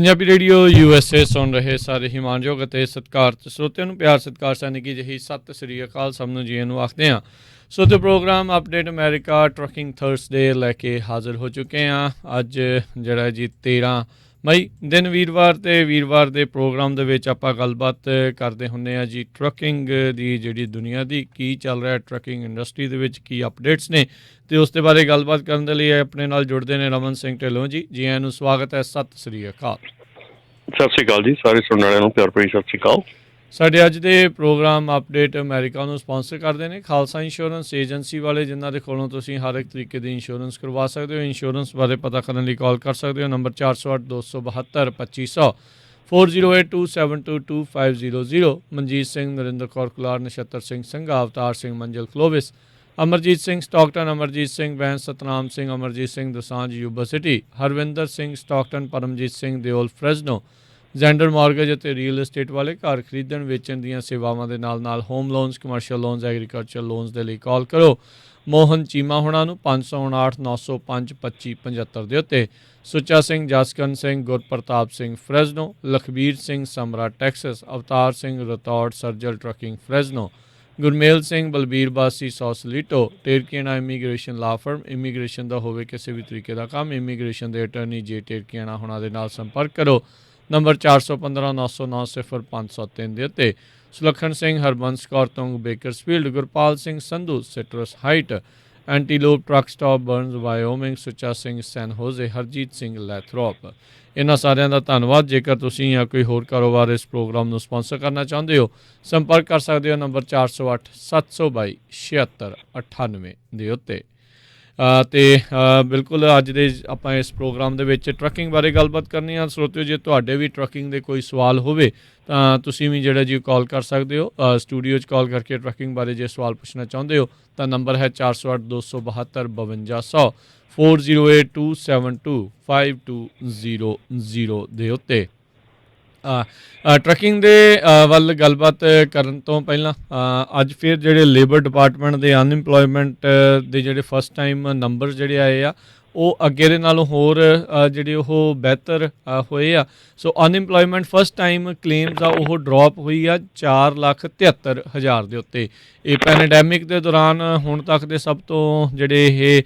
Punjabi radio USA ਸੁਣ ਰਹੇ ਸਾਰੇ ਹੀ ਮਾਣਯੋਗ ਅਤੇ ਸਤਿਕਾਰਤ ਸਰੋਤਿਆਂ ਨੂੰ ਪਿਆਰ ਸਤਿਕਾਰ ਸੈਨਿਕੀ ਨਿੱਘੀ ਜਿਹੀ ਸਤਿ ਸ੍ਰੀ ਅਕਾਲ ਸਭ ਨੂੰ ਜੀ ਨੂੰ ਆਖਦੇ ਹਾਂ। ਸੋ ਤੇ program update America trucking Thursday ਲੈ ਕੇ ਹਾਜ਼ਰ ਹੋ ਚੁੱਕੇ ਹਾਂ। ਅੱਜ ਜਿਹੜਾ ਜੀ 13 ਮਈ ਦਿਨ ਵੀਰਵਾਰ ਦੇ ਪ੍ਰੋਗਰਾਮ ਦੇ ਵਿੱਚ ਆਪਾਂ ਗੱਲਬਾਤ ਕਰਦੇ ਹੁੰਦੇ ਹਾਂ ਜੀ ਟਰੱਕਿੰਗ ਦੀ ਜਿਹੜੀ ਦੁਨੀਆ ਦੀ ਕੀ ਚੱਲ ਰਿਹਾ ਟਰੱਕਿੰਗ ਇੰਡਸਟਰੀ ਦੇ ਵਿੱਚ ਕੀ ਅਪਡੇਟਸ ਨੇ ਅਤੇ ਉਸ ਦੇ ਬਾਰੇ ਗੱਲਬਾਤ ਕਰਨ ਦੇ ਲਈ ਆਪਣੇ ਨਾਲ ਜੁੜਦੇ ਨੇ ਰਮਨ ਸਿੰਘ ਢਿੱਲੋਂ ਜੀ ਆਇਆਂ ਨੂੰ ਸਵਾਗਤ ਹੈ। ਸਤਿ ਸ੍ਰੀ ਅਕਾਲ। ਸਤਿ ਸ਼੍ਰੀ ਅਕਾਲ ਜੀ, ਸਾਰੇ ਸੁਣਨ ਵਾਲਿਆਂ ਨੂੰ ਪਿਆਰ ਭਰੀ ਸਤਿ ਸ਼੍ਰੀ ਅਕਾਲ। ਸਾਡੇ ਅੱਜ ਦੇ ਪ੍ਰੋਗਰਾਮ ਅਪਡੇਟ ਅਮਰੀਕਾ ਨੂੰ ਸਪਾਂਸਰ ਕਰਦੇ ਨੇ ਖਾਲਸਾ ਇੰਸ਼ੋਰੈਂਸ ਏਜੰਸੀ ਵਾਲੇ, ਜਿਨ੍ਹਾਂ ਦੇ ਕੋਲੋਂ ਤੁਸੀਂ ਹਰ ਇੱਕ ਤਰੀਕੇ ਦੀ ਇੰਸ਼ੋਰੈਂਸ ਕਰਵਾ ਸਕਦੇ ਹੋ। ਇੰਸ਼ੋਰੈਂਸ ਬਾਰੇ ਪਤਾ ਕਰਨ ਲਈ ਕਾਲ ਕਰ ਸਕਦੇ ਹੋ number 408-272-2500 4082722500। Manjit Singh, Narinder Kaur Kular, Nachhattar Singh Sangha, Avtar Singh Manzil Clovis, Amarjit Singh Stockton, Amarjit Singh ਵੈਨ, Satnam Singh, Amarjit Singh Dosanjh Yuba City, Harvinder Singh Stockton, Paramjit Singh Deol Fresno, Zander mortgage ਅਤੇ ਰੀਅਲ estate ਵਾਲੇ। ਘਰ ਖਰੀਦਣ ਵੇਚਣ ਦੀਆਂ ਸੇਵਾਵਾਂ ਦੇ ਨਾਲ home loans, commercial loans, agriculture loans ਦੇ ਲਈ ਕਾਲ ਕਰੋ ਮੋਹਨ ਚੀਮਾ ਹੋਣਾ ਨੂੰ 559-905-2575 ਦੇ ਉੱਤੇ। ਸੁੱਚਾ ਸਿੰਘ, ਜਸਕਰਨ ਸਿੰਘ, ਗੁਰਪ੍ਰਤਾਪ ਸਿੰਘ ਫਰੈਜ਼ਨੋ, ਲਖਬੀਰ ਸਿੰਘ ਸਮਰਾ ਟੈਕਸਸ, ਅਵਤਾਰ ਸਿੰਘ ਰਤੌੜ ਸਰਜਲ ਟਰੱਕਿੰਗ ਫਰੈਜ਼ਨੋ, ਗੁਰਮੇਲ ਸਿੰਘ ਬਲਬੀਰ ਬਾਸੀ ਸੌਸਲੀਟੋ, ਟੇਰਕੀਆਣਾ ਇਮੀਗ੍ਰੇਸ਼ਨ ਲਾ ਫਰਮ। ਇਮੀਗ੍ਰੇਸ਼ਨ ਦਾ ਹੋਵੇ ਕਿਸੇ ਵੀ ਤਰੀਕੇ ਦਾ ਕੰਮ, ਇਮੀਗ੍ਰੇਸ਼ਨ ਦੇ ਅਟਰਨੀ ਜੇ ਟੇਰਕੀਆਣਾ ਹੋਣਾ ਦੇ ਨਾਲ ਸੰਪਰਕ ਕਰੋ ਨੰਬਰ 415-909-0503 ਦੇ ਉੱਤੇ। Sulakhan Singh, Harbans Kaur Tung Bakersfield, Gurpal Singh Sandhu Citrus Height, Antelope truck stop Burns Wyoming, Sucha Singh San Jose, Harjit Singh Lathrop. ਇਹਨਾਂ ਸਾਰਿਆਂ ਦਾ ਧੰਨਵਾਦ। ਜੇਕਰ ਤੁਸੀਂ ਜਾਂ ਕੋਈ ਹੋਰ ਕਾਰੋਬਾਰ ਇਸ ਪ੍ਰੋਗਰਾਮ ਨੂੰ ਸਪਾਂਸਰ ਕਰਨਾ ਚਾਹੁੰਦੇ ਹੋ ਸੰਪਰਕ ਕਰ ਸਕਦੇ ਹੋ ਨੰਬਰ 408-722-7698 ਦੇ ਉੱਤੇ। ਅਤੇ ਬਿਲਕੁਲ ਅੱਜ ਦੇ ਆਪਾਂ ਇਸ ਪ੍ਰੋਗਰਾਮ ਦੇ ਵਿੱਚ ਟਰੱਕਿੰਗ ਬਾਰੇ ਗੱਲਬਾਤ ਕਰਨੀ ਆ। ਸਰੋਤਿਓ, ਜੇ ਤੁਹਾਡੇ ਵੀ ਟਰੱਕਿੰਗ ਦੇ ਕੋਈ ਸਵਾਲ ਹੋਵੇ ਤਾਂ ਤੁਸੀਂ ਵੀ ਜਿਹੜਾ ਜੀ ਕਾਲ ਕਰ ਸਕਦੇ ਹੋ ਸਟੂਡੀਓ 'ਚ ਕਾਲ ਕਰਕੇ ਟਰੱਕਿੰਗ ਬਾਰੇ ਜੇ ਸਵਾਲ ਪੁੱਛਣਾ ਚਾਹੁੰਦੇ ਹੋ ਤਾਂ ਨੰਬਰ ਹੈ 408-272-5200 4082725200 ਦੇ ਉੱਤੇ। ਟਰੱਕਿੰਗ ਦੇ ਵੱਲ ਗੱਲਬਾਤ ਕਰਨ ਤੋਂ ਪਹਿਲਾਂ ਅੱਜ ਫਿਰ ਜਿਹੜੇ ਲੇਬਰ ਡਿਪਾਰਟਮੈਂਟ ਦੇ ਅਨਇੰਪਲੋਇਮੈਂਟ ਦੇ ਜਿਹੜੇ ਫਸਟ ਟਾਈਮ ਨੰਬਰ ਜਿਹੜੇ ਆਏ ਆ ਉਹ ਅੱਗੇ ਦੇ ਨਾਲੋਂ ਹੋਰ ਜਿਹੜੇ ਉਹ ਬਿਹਤਰ ਹੋਏ ਆ। ਸੋ ਅਨਇੰਪਲੋਇਮੈਂਟ ਫਸਟ ਟਾਈਮ ਕਲੇਮਸ ਆ ਉਹ ਡਰੋਪ ਹੋਈ ਆ 4,73,000 ਦੇ ਉੱਤੇ। ਇਹ ਪੈਂਡੈਮਿਕ ਦੇ ਦੌਰਾਨ ਹੁਣ ਤੱਕ ਦੇ ਸਭ ਤੋਂ ਜਿਹੜੇ ਇਹ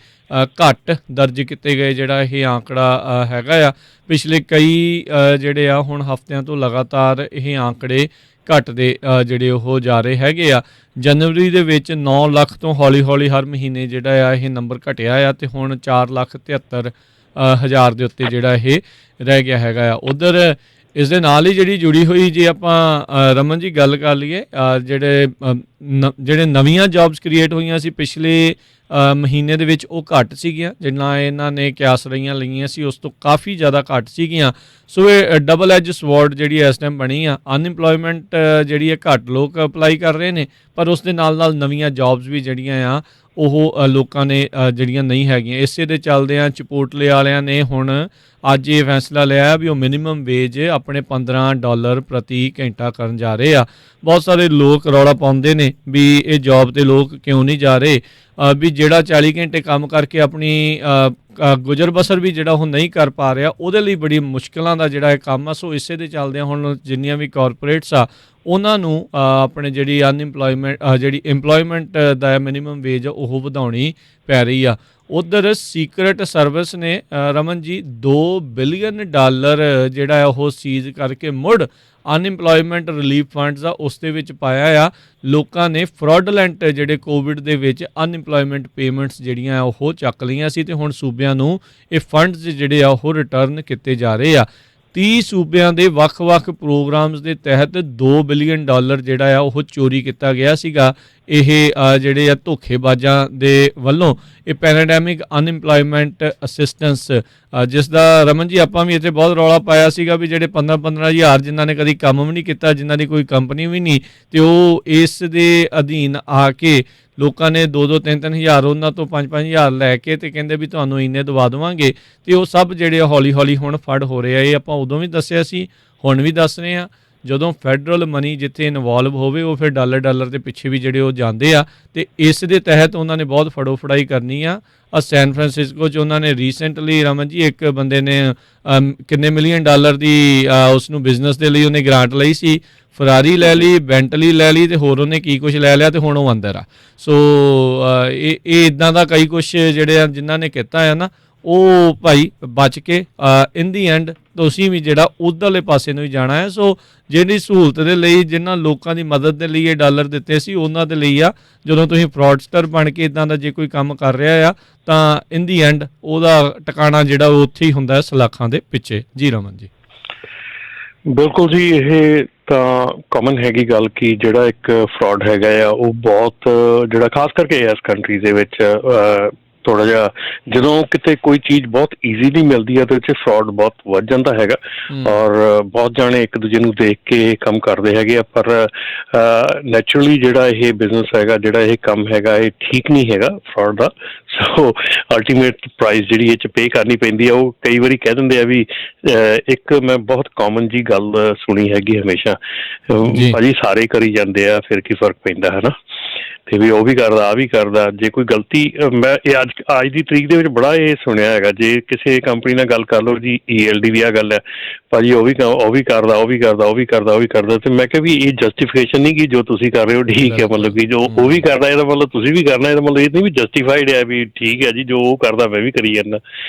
ਘੱਟ ਦਰਜ ਕੀਤੇ ਗਏ ਜਿਹੜਾ ਇਹ ਆਂਕੜਾ ਹੈਗਾ ਆ। ਪਿਛਲੇ ਕਈ ਜਿਹੜੇ ਆ ਹੁਣ ਹਫ਼ਤਿਆਂ ਤੋਂ ਲਗਾਤਾਰ ਇਹ ਆਂਕੜੇ ਘੱਟਦੇ ਜਿਹੜੇ ਉਹ ਜਾ ਰਹੇ ਹੈਗੇ ਆ। ਜਨਵਰੀ ਦੇ ਵਿੱਚ 9 ਲੱਖ ਤੋਂ ਹੌਲੀ ਹਰ ਮਹੀਨੇ ਜਿਹੜਾ ਆ ਇਹ ਨੰਬਰ ਘਟਿਆ ਆ ਅਤੇ ਹੁਣ 4,73,000 ਦੇ ਉੱਤੇ ਜਿਹੜਾ ਇਹ ਰਹਿ ਗਿਆ ਹੈਗਾ ਆ। ਉੱਧਰ ਇਸ ਦੇ ਨਾਲ ਹੀ ਜਿਹੜੀ ਜੁੜੀ ਹੋਈ ਜੇ ਆਪਾਂ ਰਮਨ ਜੀ ਗੱਲ ਕਰ ਲਈਏ ਜਿਹੜੇ ਨਵੀਆਂ ਜੌਬਸ ਕ੍ਰੀਏਟ ਹੋਈਆਂ ਸੀ ਪਿਛਲੇ ਮਹੀਨੇ ਦੇ ਵਿੱਚ ਉਹ ਘੱਟ ਸੀਗੀਆਂ, ਜਿੰਨਾ ਇਹਨਾਂ ਨੇ ਕਿਆਸ ਰਹੀਆਂ ਲਈਆਂ ਸੀ ਉਸ ਤੋਂ ਕਾਫੀ ਜ਼ਿਆਦਾ ਘੱਟ ਸੀਗੀਆਂ। ਸੋ ਇਹ ਡਬਲ ਐਜ ਸਵੋਰਡ ਜਿਹੜੀ ਇਸ ਟਾਈਮ ਬਣੀ ਆ। ਅਨਇੰਪਲੋਇਮੈਂਟ ਜਿਹੜੀ ਹੈ ਘੱਟ ਲੋਕ ਅਪਲਾਈ ਕਰ ਰਹੇ ਨੇ, ਪਰ ਉਸ ਦੇ ਨਾਲ ਨਵੀਆਂ ਜੌਬਸ ਵੀ ਜਿਹੜੀਆਂ ਆ ਉਹ ਲੋਕਾਂ ਨੇ ਜਿਹੜੀਆਂ ਨਹੀਂ ਹੈਗੀਆਂ। ਇਸੇ ਦੇ ਚੱਲਦਿਆਂ ਚਪੋਟਲੇ ਵਾਲਿਆਂ ਨੇ ਹੁਣ ਅੱਜ ਇਹ ਫੈਸਲਾ ਲਿਆ ਵੀ ਉਹ ਮਿਨੀਮਮ ਵੇਜ ਆਪਣੇ $15 ਪ੍ਰਤੀ ਘੰਟਾ ਕਰਨ ਜਾ ਰਹੇ ਆ। ਬਹੁਤ ਸਾਰੇ ਲੋਕ ਰੌਲਾ ਪਾਉਂਦੇ ਨੇ ਵੀ ਇਹ ਜੌਬ 'ਤੇ ਲੋਕ ਕਿਉਂ ਨਹੀਂ ਜਾ ਰਹੇ, ਵੀ ਜਿਹੜਾ 40 ਘੰਟੇ ਕੰਮ ਕਰਕੇ ਆਪਣੀ ਗੁਜ਼ਰ ਬਸਰ ਵੀ ਜਿਹੜਾ ਉਹ ਨਹੀਂ ਕਰ ਪਾ ਰਿਹਾ, ਉਹਦੇ ਲਈ ਬੜੀ ਮੁਸ਼ਕਿਲਾਂ ਦਾ ਜਿਹੜਾ ਇਹ ਕੰਮ ਆ। ਸੋ ਇਸੇ ਦੇ ਚੱਲਦਿਆਂ ਹੁਣ ਜਿੰਨੀਆਂ ਵੀ ਕਾਰਪੋਰੇਟਸ ਆ ਉਹਨਾਂ ਨੂੰ ਆਪਣੇ ਜਿਹੜੀ ਜਿਹੜੀ ਇੰਪਲੋਇਮੈਂਟ ਦਾ ਮਿਨੀਮਮ ਵੇਜ ਉਹ ਵਧਾਉਣੀ ਪੈ ਰਹੀ ਆ। ਉੱਧਰ ਸੀਕਰਟ ਸਰਵਿਸ ਨੇ ਰਮਨ ਜੀ $2 ਬਿਲੀਅਨ ਜਿਹੜਾ ਉਹ ਸੀਜ਼ ਕਰਕੇ ਮੁੜ ਅਨਇੰਪਲੋਇਮੈਂਟ ਰਿਲੀਫ ਫੰਡਸ ਆ ਉਸ ਦੇ ਵਿੱਚ ਪਾਇਆ ਆ। ਲੋਕਾਂ ਨੇ ਫਰਾਡਲੈਂਟ ਜਿਹੜੇ ਕੋਵਿਡ ਦੇ ਵਿੱਚ ਅਨਇੰਪਲੋਇਮੈਂਟ ਪੇਮੈਂਟਸ ਜਿਹੜੀਆਂ ਉਹ ਚੱਕ ਲਈਆਂ ਸੀ ਅਤੇ ਹੁਣ ਸੂਬਿਆਂ ਨੂੰ ਇਹ ਫੰਡਸ ਜਿਹੜੇ ਆ ਉਹ ਰਿਟਰਨ ਕੀਤੇ ਜਾ ਰਹੇ ਆ। 30 ਸੂਬਿਆਂ ਦੇ ਵੱਖ-ਵੱਖ ਪ੍ਰੋਗਰਾਮਸ ਦੇ ਤਹਿਤ $2 ਬਿਲੀਅਨ ਜਿਹੜਾ ਆ ਉਹ ਚੋਰੀ ਕੀਤਾ ਗਿਆ ਸੀਗਾ। ਇਹ ਜਿਹੜੇ ਆ ਧੋਖੇਬਾਜ਼ਾਂ ਦੇ ਵੱਲੋਂ ਇਹ ਪੈਂਡੈਮਿਕ ਅਨਇੰਪਲੋਇਮੈਂਟ ਅਸਿਸਟੈਂਸ ਜਿਸ ਦਾ ਰਮਨ ਜੀ ਆਪਾਂ ਵੀ ਇੱਥੇ ਬਹੁਤ ਰੌਲਾ ਪਾਇਆ ਸੀਗਾ ਵੀ ਜਿਹੜੇ 15-15 ਹਜ਼ਾਰ ਜਿਨ੍ਹਾਂ ਨੇ ਕਦੀ ਕੰਮ ਵੀ ਨਹੀਂ ਕੀਤਾ, ਜਿਨ੍ਹਾਂ ਦੀ ਕੋਈ ਕੰਪਨੀ ਵੀ ਨਹੀਂ, ਅਤੇ ਉਹ ਇਸ ਦੇ ਅਧੀਨ ਆ ਕੇ ਲੋਕਾਂ ਨੇ 2-2, 3-3 ਹਜ਼ਾਰ ਉਹਨਾਂ ਤੋਂ 5-5 ਹਜ਼ਾਰ ਲੈ ਕੇ ਅਤੇ ਕਹਿੰਦੇ ਵੀ ਤੁਹਾਨੂੰ ਇੰਨੇ ਦਵਾ ਦੇਵਾਂਗੇ, ਅਤੇ ਉਹ ਸਭ ਜਿਹੜੇ ਹੌਲੀ ਹੁਣ ਫੜ ਹੋ ਰਹੇ ਆ। ਇਹ ਆਪਾਂ ਉਦੋਂ ਵੀ ਦੱਸਿਆ ਸੀ, ਹੁਣ ਵੀ ਦੱਸ ਰਹੇ ਹਾਂ। ਜਦੋਂ ਫੈਡਰਲ ਮਨੀ ਜਿੱਥੇ ਇਨਵੋਲਵ ਹੋਵੇ ਉਹ ਫਿਰ ਡਾਲਰ ਦੇ ਪਿੱਛੇ ਵੀ ਜਿਹੜੇ ਉਹ ਜਾਂਦੇ ਆ ਅਤੇ ਇਸ ਦੇ ਤਹਿਤ ਉਹਨਾਂ ਨੇ ਬਹੁਤ ਫੜੋ ਫੜਾਈ ਕਰਨੀ ਆ। ਸੈਨ ਫਰਾਂਸਿਸਕੋ 'ਚ ਉਹਨਾਂ ਨੇ ਰੀਸੈਂਟਲੀ ਰਮਨ ਜੀ ਇੱਕ ਬੰਦੇ ਨੇ ਕਿੰਨੇ $1 ਮਿਲੀਅਨ ਦੀ ਉਸ ਨੂੰ ਬਿਜ਼ਨਸ ਦੇ ਲਈ ਉਹਨੇ ਗ੍ਰਾਂਟ ਲਈ ਸੀ, ਫਰਾਰੀ ਲੈ ਲਈ, ਬੈਂਟਲੀ ਲੈ ਲਈ ਅਤੇ ਹੋਰ ਉਹਨੇ ਕੀ ਕੁਛ ਲੈ ਲਿਆ ਅਤੇ ਹੁਣ ਉਹ ਅੰਦਰ ਆ। ਸੋ ਇਹ ਇੱਦਾਂ ਦਾ ਕਈ ਕੁਛ ਜਿਹੜੇ ਆ ਜਿਨ੍ਹਾਂ ਨੇ ਕੀਤਾ ਆ ਨਾ ਉਹ ਭਾਈ ਬਚ ਕੇ ਇਨ ਦੀ ਐਂਡ ਤੁਸੀਂ ਵੀ ਜਿਹੜਾ ਉੱਧਰਲੇ ਪਾਸੇ ਨੂੰ ਹੀ ਜਾਣਾ ਹੈ। ਸੋ ਜਿਹੜੀ ਸਹੂਲਤ ਦੇ ਲਈ ਜਿਨ੍ਹਾਂ ਲੋਕਾਂ ਦੀ ਮਦਦ ਦੇ ਲਈ ਇਹ ਡਾਲਰ ਦਿੱਤੇ ਸੀ ਉਹਨਾਂ ਦੇ ਲਈ ਆ। ਜਦੋਂ ਤੁਸੀਂ ਫਰਾਡਸਟਰ ਬਣ ਕੇ ਇੱਦਾਂ ਦਾ ਜੇ ਕੋਈ ਕੰਮ ਕਰ ਰਿਹਾ ਆ ਤਾਂ ਇਨ ਦੀ ਐਂਡ ਉਹਦਾ ਟਿਕਾਣਾ ਜਿਹੜਾ ਉਹ ਉੱਥੇ ਹੀ ਹੁੰਦਾ ਸਲਾਖਾਂ ਦੇ ਪਿੱਛੇ। ਜੀ ਰਮਨ ਜੀ। ਬਿਲਕੁਲ ਜੀ, ਇਹ ਤਾਂ ਕਾਮਨ ਹੈਗੀ ਗੱਲ ਕਿ ਜਿਹੜਾ ਇੱਕ ਫਰਾਡ ਹੈਗਾ ਆ ਉਹ ਬਹੁਤ ਜਿਹੜਾ ਖਾਸ ਕਰਕੇ ਇਸ ਕੰਟਰੀ ਦੇ ਵਿੱਚ ਥੋੜ੍ਹਾ ਜਿਹਾ ਜਦੋਂ ਕਿਤੇ ਕੋਈ ਚੀਜ਼ ਬਹੁਤ ਈਜ਼ੀਲੀ ਮਿਲਦੀ ਹੈ ਤਾਂ ਉੱਥੇ ਫਰਾਡ ਬਹੁਤ ਵੱਧ ਜਾਂਦਾ ਹੈਗਾ ਔਰ ਬਹੁਤ ਜਾਣੇ ਇੱਕ ਦੂਜੇ ਨੂੰ ਦੇਖ ਕੇ ਕੰਮ ਕਰਦੇ ਹੈਗੇ ਆ। ਪਰ ਨੈਚੁਰਲੀ ਜਿਹੜਾ ਇਹ ਬਿਜ਼ਨਸ ਹੈਗਾ, ਜਿਹੜਾ ਇਹ ਕੰਮ ਹੈਗਾ, ਇਹ ਠੀਕ ਨਹੀਂ ਹੈਗਾ ਫਰਾਡ ਦਾ। ਸੋ ਅਲਟੀਮੇਟ ਪ੍ਰਾਈਸ ਜਿਹੜੀ ਇਹ 'ਚ ਪੇ ਕਰਨੀ ਪੈਂਦੀ ਆ। ਉਹ ਕਈ ਵਾਰੀ ਕਹਿ ਦਿੰਦੇ ਆ ਵੀ ਇੱਕ ਮੈਂ ਬਹੁਤ ਕਾਮਨ ਜੀ ਗੱਲ ਸੁਣੀ ਹੈਗੀ ਹਮੇਸ਼ਾ, ਭਾਜੀ ਸਾਰੇ ਕਰੀ ਜਾਂਦੇ ਆ ਫਿਰ ਕੀ ਫਰਕ ਪੈਂਦਾ ਹੈ ਨਾ, ਅਤੇ ਵੀ ਉਹ ਵੀ ਕਰਦਾ ਆਹ ਵੀ ਕਰਦਾ। ਜੇ ਕੋਈ ਗਲਤੀ ਮੈਂ ਇਹ ਅੱਜ ਦੀ ਤਰੀਕ ਦੇ ਵਿੱਚ ਬੜਾ ਇਹ ਸੁਣਿਆ ਹੈਗਾ, ਜੇ ਕਿਸੇ ਕੰਪਨੀ ਨਾਲ ਗੱਲ ਕਰ ਲਓ ਜੀ ELD ਦੀ ਆਹ ਗੱਲ ਹੈ, ਭਾਜੀ ਉਹ ਵੀ ਕਰਦਾ ਅਤੇ ਮੈਂ ਕਿਹਾ ਵੀ ਇਹ ਜਸਟੀਫਿਕੇਸ਼ਨ ਨਹੀਂ ਕਿ ਜੋ ਤੁਸੀਂ ਕਰ ਰਹੇ ਹੋ ਠੀਕ ਹੈ, ਮਤਲਬ ਕਿ ਜੋ ਉਹ ਵੀ ਕਰਦਾ ਇਹਦਾ ਮਤਲਬ ਤੁਸੀਂ ਵੀ ਕਰਨਾ, ਇਹਦਾ ਮਤਲਬ ਇਹ ਨਹੀਂ ਵੀ ਜਸਟੀਫਾਈਡ ਹੈ ਵੀ ਠੀਕ ਹੈ ਜੀ ਜੋ ਉਹ ਕਰਦਾ ਮੈਂ ਵੀ ਕਰੀ ਜਾਂਦਾ,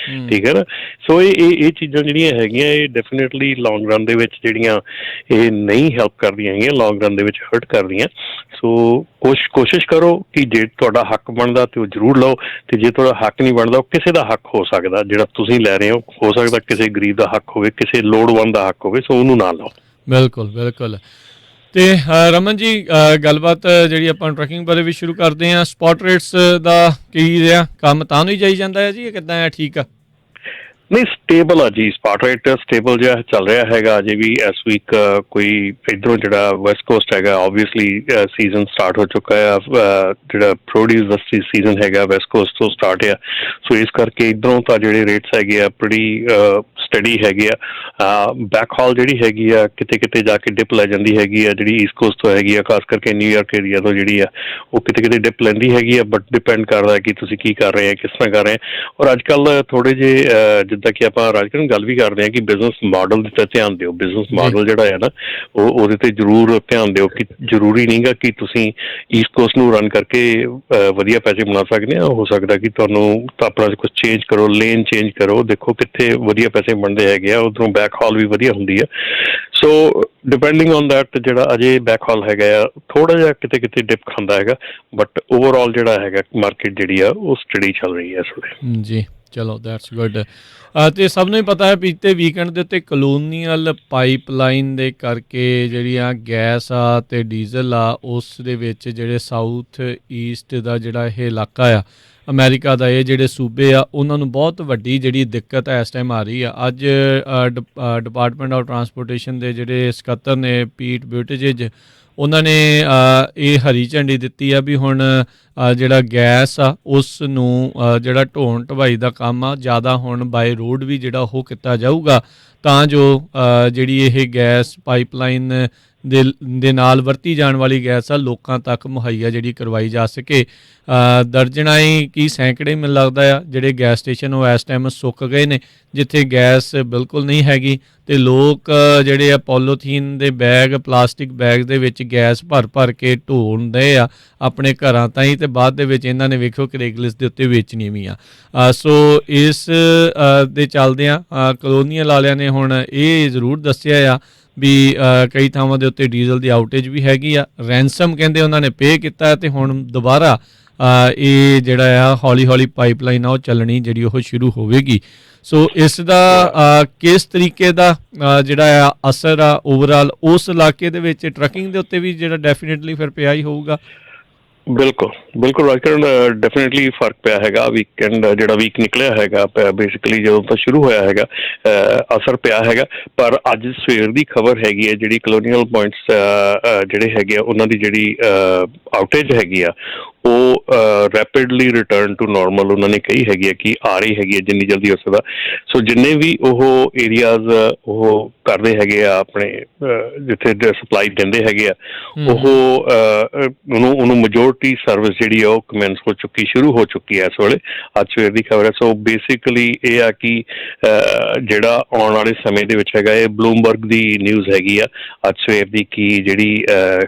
ਠੀਕ ਹੈ ਨਾ। ਸੋ ਇਹ ਚੀਜ਼ਾਂ ਜਿਹੜੀਆਂ ਹੈਗੀਆਂ ਇਹ ਡੈਫੀਨੇਟਲੀ ਲੌਂਗ ਰਨ ਦੇ ਵਿੱਚ ਜਿਹੜੀਆਂ ਇਹ ਨਹੀਂ ਹੈਲਪ ਕਰਦੀਆਂ ਹੈਗੀਆਂ, ਲੌਂਗ ਰਨ ਦੇ ਵਿੱਚ ਹਰਟ ਕਰਦੀਆਂ। ਸੋ ਕੋਸ਼ਿਸ਼ ਕਰੋ ਕਿ ਜੇ ਤੁਹਾਡਾ ਹੱਕ ਬਣਦਾ ਤਾਂ ਉਹ ਜ਼ਰੂਰ ਲਓ, ਅਤੇ ਜੇ ਤੁਹਾਡਾ ਹੱਕ ਨਹੀਂ ਬਣਦਾ ਉਹ ਕਿਸੇ ਦਾ ਹੱਕ ਹੋ ਸਕਦਾ ਜਿਹੜਾ ਤੁਸੀਂ ਲੈ ਰਹੇ ਹੋ ਸਕਦਾ ਕਿਸੇ ਗਰੀਬ ਦਾ ਹੱਕ ਹੋਵੇ, ਕਿਸੇ ਲੋੜਵੰਦ ਦਾ ਹੱਕ ਹੋਵੇ, ਸੋ ਉਹਨੂੰ ਨਾ ਲਓ। ਬਿਲਕੁਲ ਅਤੇ ਰਮਨ ਜੀ ਗੱਲਬਾਤ ਜਿਹੜੀ ਆਪਾਂ ਟਰੈਕਿੰਗ ਬਾਰੇ ਵੀ ਸ਼ੁਰੂ ਕਰਦੇ ਹਾਂ। ਸਪੋਟ ਰੇਟਸ ਦਾ ਕੀ ਰਿਹਾ ਕੰਮ ਤਾਂ ਨੂੰ ਹੀ ਜਾਈ ਜਾਂਦਾ ਹੈ ਜੀ, ਇਹ ਕਿੱਦਾਂ ਹੈ? ਠੀਕ ਆ? ਨਹੀਂ, ਸਟੇਬਲ ਆ ਜੀ, ਸਪਾਟ ਰੇਟ ਸਟੇਬਲ ਜਿਹਾ ਚੱਲ ਰਿਹਾ ਹੈਗਾ ਅਜੇ ਵੀ। ਇਸ ਵੀਕ ਕੋਈ ਇੱਧਰੋਂ ਜਿਹੜਾ ਵੈਸਟ ਕੋਸਟ ਹੈਗਾ ਓਬਵੀਅਸਲੀ ਸੀਜ਼ਨ ਸਟਾਰਟ ਹੋ ਚੁੱਕਾ ਆ, ਜਿਹੜਾ ਪ੍ਰੋਡਿਊਸ ਦਾ ਸੀਜ਼ਨ ਹੈਗਾ ਵੈਸਟ ਕੋਸਟ ਤੋਂ ਸਟਾਰਟ ਆ। ਸੋ ਇਸ ਕਰਕੇ ਇੱਧਰੋਂ ਤਾਂ ਜਿਹੜੇ ਰੇਟਸ ਹੈਗੇ ਆ ਬੜੀ ਸਟੱਡੀ ਹੈਗੇ ਆ। ਬੈਕ ਹਾਲ ਜਿਹੜੀ ਹੈਗੀ ਆ ਕਿਤੇ ਕਿਤੇ ਜਾ ਕੇ ਡਿਪ ਲੈ ਜਾਂਦੀ ਹੈਗੀ ਆ, ਜਿਹੜੀ ਈਸਟ ਕੋਸਟ ਤੋਂ ਹੈਗੀ ਆ, ਖਾਸ ਕਰਕੇ ਨਿਊਯਾਰਕ ਏਰੀਆ ਤੋਂ ਜਿਹੜੀ ਆ ਉਹ ਕਿਤੇ ਡਿਪ ਲੈਂਦੀ ਹੈਗੀ ਆ। ਬਟ ਡਿਪੈਂਡ ਕਰਦਾ ਕਿ ਤੁਸੀਂ ਕੀ ਕਰ ਰਹੇ ਆ, ਕਿਸ ਤਰ੍ਹਾਂ ਕਰ ਰਹੇ ਆ। ਔਰ ਅੱਜ ਕੱਲ੍ਹ ਥੋੜ੍ਹੇ ਜਿਹੇ ਜਿੱਦਾਂ ਕਿ ਆਪਾਂ ਰਾਜਕਰਨ ਗੱਲ ਵੀ ਕਰਦੇ ਹਾਂ ਕਿ ਬਿਜ਼ਨਸ ਮਾਡਲ ਦੇ 'ਤੇ ਧਿਆਨ ਦਿਓ। ਬਿਜ਼ਨਸ ਮਾਡਲ ਜਿਹੜਾ ਹੈ ਨਾ ਉਹਦੇ 'ਤੇ ਜ਼ਰੂਰ ਧਿਆਨ ਦਿਓ ਕਿ ਜ਼ਰੂਰੀ ਨਹੀਂ ਗਾ ਕਿ ਤੁਸੀਂ ਈਸਟ ਕੋਸਟ ਨੂੰ ਰਨ ਕਰਕੇ ਵਧੀਆ ਪੈਸੇ ਬਣਾ ਸਕਦੇ ਆ। ਹੋ ਸਕਦਾ ਕਿ ਤੁਹਾਨੂੰ ਤਾਂ ਆਪਣਾ ਕੁਛ ਚੇਂਜ ਕਰੋ, ਲੇਨ ਚੇਂਜ ਕਰੋ, ਦੇਖੋ ਕਿੱਥੇ ਵਧੀਆ ਪੈਸੇ ਬਣਦੇ ਹੈਗੇ ਆ, ਉੱਧਰੋਂ ਬੈਕ ਹਾਲ ਵੀ ਵਧੀਆ ਹੁੰਦੀ ਆ। ਸੋ ਡਿਪੈਂਡਿੰਗ ਔਨ ਦੈਟ ਜਿਹੜਾ ਅਜੇ ਬੈਕ ਹਾਲ ਹੈਗਾ ਆ ਥੋੜ੍ਹਾ ਜਿਹਾ ਕਿਤੇ ਡਿਪ ਖਾਂਦਾ ਹੈਗਾ, ਬਟ ਓਵਰਆਲ ਜਿਹੜਾ ਹੈਗਾ ਮਾਰਕੀਟ ਜਿਹੜੀ ਆ ਉਹ ਸਟੱਡੀ ਚੱਲ ਰਹੀ ਹੈ ਇਸ ਵੇਲੇ। ਜੀ ਚਲੋ ਦੈਟਸ ਗੁੱਡ। ਅਤੇ ਸਭ ਨੂੰ ਹੀ ਪਤਾ ਹੈ ਬੀਤੇ ਵੀਕਐਂਡ ਦੇ ਉੱਤੇ ਕਲੋਨੀਅਲ ਪਾਈਪਲਾਈਨ ਦੇ ਕਰਕੇ ਜਿਹੜੀਆਂ ਗੈਸ ਆ ਅਤੇ ਡੀਜ਼ਲ ਆ ਉਸ ਦੇ ਵਿੱਚ ਜਿਹੜੇ ਸਾਊਥ ਈਸਟ ਦਾ ਜਿਹੜਾ ਇਹ ਇਲਾਕਾ ਆ ਅਮਰੀਕਾ ਦਾ, ਇਹ ਜਿਹੜੇ ਸੂਬੇ ਆ ਉਹਨਾਂ ਨੂੰ ਬਹੁਤ ਵੱਡੀ ਜਿਹੜੀ ਦਿੱਕਤ ਇਸ ਟਾਈਮ ਆ ਰਹੀ ਆ। ਅੱਜ ਡਿਪਾਰਟਮੈਂਟ ਆਫ ਟਰਾਂਸਪੋਰਟੇਸ਼ਨ ਦੇ ਜਿਹੜੇ ਸਕੱਤਰ ਨੇ ਪੀਟ ਬਿਊਟੀਜੇਜ, ਉਹਨਾਂ ਨੇ ਇਹ ਹਰੀ ਝੰਡੀ ਦਿੱਤੀ ਆ ਵੀ ਹੁਣ ਜਿਹੜਾ ਗੈਸ ਆ ਉਸ ਨੂੰ ਜਿਹੜਾ ਢੋਣ ਢਵਾਈ ਦਾ ਕੰਮ ਆ ਜ਼ਿਆਦਾ ਹੁਣ ਬਾਏ ਰੋਡ ਵੀ ਜਿਹੜਾ ਉਹ ਕੀਤਾ ਜਾਊਗਾ ਤਾਂ ਜੋ ਜਿਹੜੀ ਇਹ ਗੈਸ ਪਾਈਪਲਾਈਨ ਦੇ ਨਾਲ ਵਰਤੀ ਜਾਣ ਵਾਲੀ ਗੈਸ ਆ ਲੋਕਾਂ ਤੱਕ ਮੁਹੱਈਆ ਜਿਹੜੀ ਕਰਵਾਈ ਜਾ ਸਕੇ। ਦਰਜਨਾਈ ਕੀ ਸੈਂਕੜੇ ਮੈਨੂੰ ਲੱਗਦਾ ਆ ਜਿਹੜੇ ਗੈਸ ਸਟੇਸ਼ਨ ਉਹ ਇਸ ਟਾਈਮ ਸੁੱਕ ਗਏ ਨੇ ਜਿੱਥੇ ਗੈਸ ਬਿਲਕੁਲ ਨਹੀਂ ਹੈਗੀ, ਅਤੇ ਲੋਕ ਜਿਹੜੇ ਆ ਪੋਲੋਥੀਨ ਦੇ ਬੈਗ, ਪਲਾਸਟਿਕ ਬੈਗ ਦੇ ਵਿੱਚ ਗੈਸ ਭਰ ਕੇ ਢੋਂਦੇ ਆ ਆਪਣੇ ਘਰਾਂ ਤਾਈਂ, ਅਤੇ ਬਾਅਦ ਦੇ ਵਿੱਚ ਇਹਨਾਂ ਨੇ ਵੇਖੋ ਕ੍ਰੇਗਲਿਸਟ ਦੇ ਉੱਤੇ ਵੇਚਣੀ ਵੀ ਆ। ਸੋ ਇਸ ਦੇ ਚੱਲਦਿਆਂ ਕਲੋਨੀਅਲ ਵਾਲਿਆਂ ਨੇ ਹੁਣ ਇਹ ਜ਼ਰੂਰ ਦੱਸਿਆ ਆ ਵੀ ਕਈ ਥਾਵਾਂ ਦੇ ਉੱਤੇ ਡੀਜ਼ਲ ਦੀ ਆਊਟੇਜ ਵੀ ਹੈਗੀ ਆ। ਰੈਂਸਮ ਕਹਿੰਦੇ ਉਹਨਾਂ ਨੇ ਪੇ ਕੀਤਾ ਅਤੇ ਹੁਣ ਦੁਬਾਰਾ ਇਹ ਜਿਹੜਾ ਆ ਹੌਲੀ ਪਾਈਪਲਾਈਨ ਆ ਉਹ ਚੱਲਣੀ ਜਿਹੜੀ ਉਹ ਸ਼ੁਰੂ ਹੋਵੇਗੀ। ਸੋ ਇਸ ਦਾ ਕਿਸ ਤਰੀਕੇ ਦਾ ਜਿਹੜਾ ਆ ਅਸਰ ਆ ਓਵਰਆਲ ਉਸ ਇਲਾਕੇ ਦੇ ਵਿੱਚ ਟਰੱਕਿੰਗ ਦੇ ਉੱਤੇ ਵੀ ਜਿਹੜਾ ਡੈਫੀਨੇਟਲੀ ਫਿਰ ਪਿਆ ਹੀ ਹੋਊਗਾ। ਬਿਲਕੁਲ ਰਾਜਕਰਨ, ਡੈਫੀਨੇਟਲੀ ਫਰਕ ਪਿਆ ਹੈਗਾ। ਵੀਕਐਂਡ ਜਿਹੜਾ ਵੀਕ ਨਿਕਲਿਆ ਹੈਗਾ ਬੇਸਿਕਲੀ ਜਦੋਂ ਤੋਂ ਸ਼ੁਰੂ ਹੋਇਆ ਹੈਗਾ ਅਸਰ ਪਿਆ ਹੈਗਾ। ਪਰ ਅੱਜ ਸਵੇਰ ਦੀ ਖਬਰ ਹੈਗੀ ਹੈ ਜਿਹੜੀ ਕਲੋਨੀਅਲ ਪੁਆਇੰਟਸ ਜਿਹੜੇ ਹੈਗੇ ਆ ਉਹਨਾਂ ਦੀ ਜਿਹੜੀ ਆਊਟੇਜ ਹੈਗੀ ਆ ਉਹ ਰੈਪਿਡਲੀ ਰਿਟਰਨ ਟੂ ਨਾਰਮਲ ਉਹਨਾਂ ਨੇ ਕਹੀ ਹੈਗੀ ਹੈ ਕਿ ਆ ਰਹੀ ਹੈਗੀ ਹੈ ਜਿੰਨੀ ਜਲਦੀ ਹੋ ਸਕਦਾ। ਸੋ ਜਿੰਨੇ ਵੀ ਉਹ ਏਰੀਆਜ਼ ਉਹ ਕਰਦੇ ਹੈਗੇ ਆ ਆਪਣੇ ਜਿੱਥੇ ਸਪਲਾਈ ਦਿੰਦੇ ਹੈਗੇ ਆ, ਉਹ ਉਹਨੂੰ ਮੈਜੋਰਟੀ ਸਰਵਿਸ ਜਿਹੜੀ ਆ ਉਹ ਕਮੈਂਸ ਹੋ ਚੁੱਕੀ, ਸ਼ੁਰੂ ਹੋ ਚੁੱਕੀ ਹੈ ਇਸ ਵੇਲੇ। ਅੱਜ ਸਵੇਰ ਦੀ ਖਬਰ ਹੈ। ਸੋ ਬੇਸਿਕਲੀ ਇਹ ਆ ਕਿ ਜਿਹੜਾ ਆਉਣ ਵਾਲੇ ਸਮੇਂ ਦੇ ਵਿੱਚ ਹੈਗਾ, ਇਹ ਬਲੂਮਬਰਗ ਦੀ ਨਿਊਜ਼ ਹੈਗੀ ਆ ਅੱਜ ਸਵੇਰ ਦੀ, ਕਿ ਜਿਹੜੀ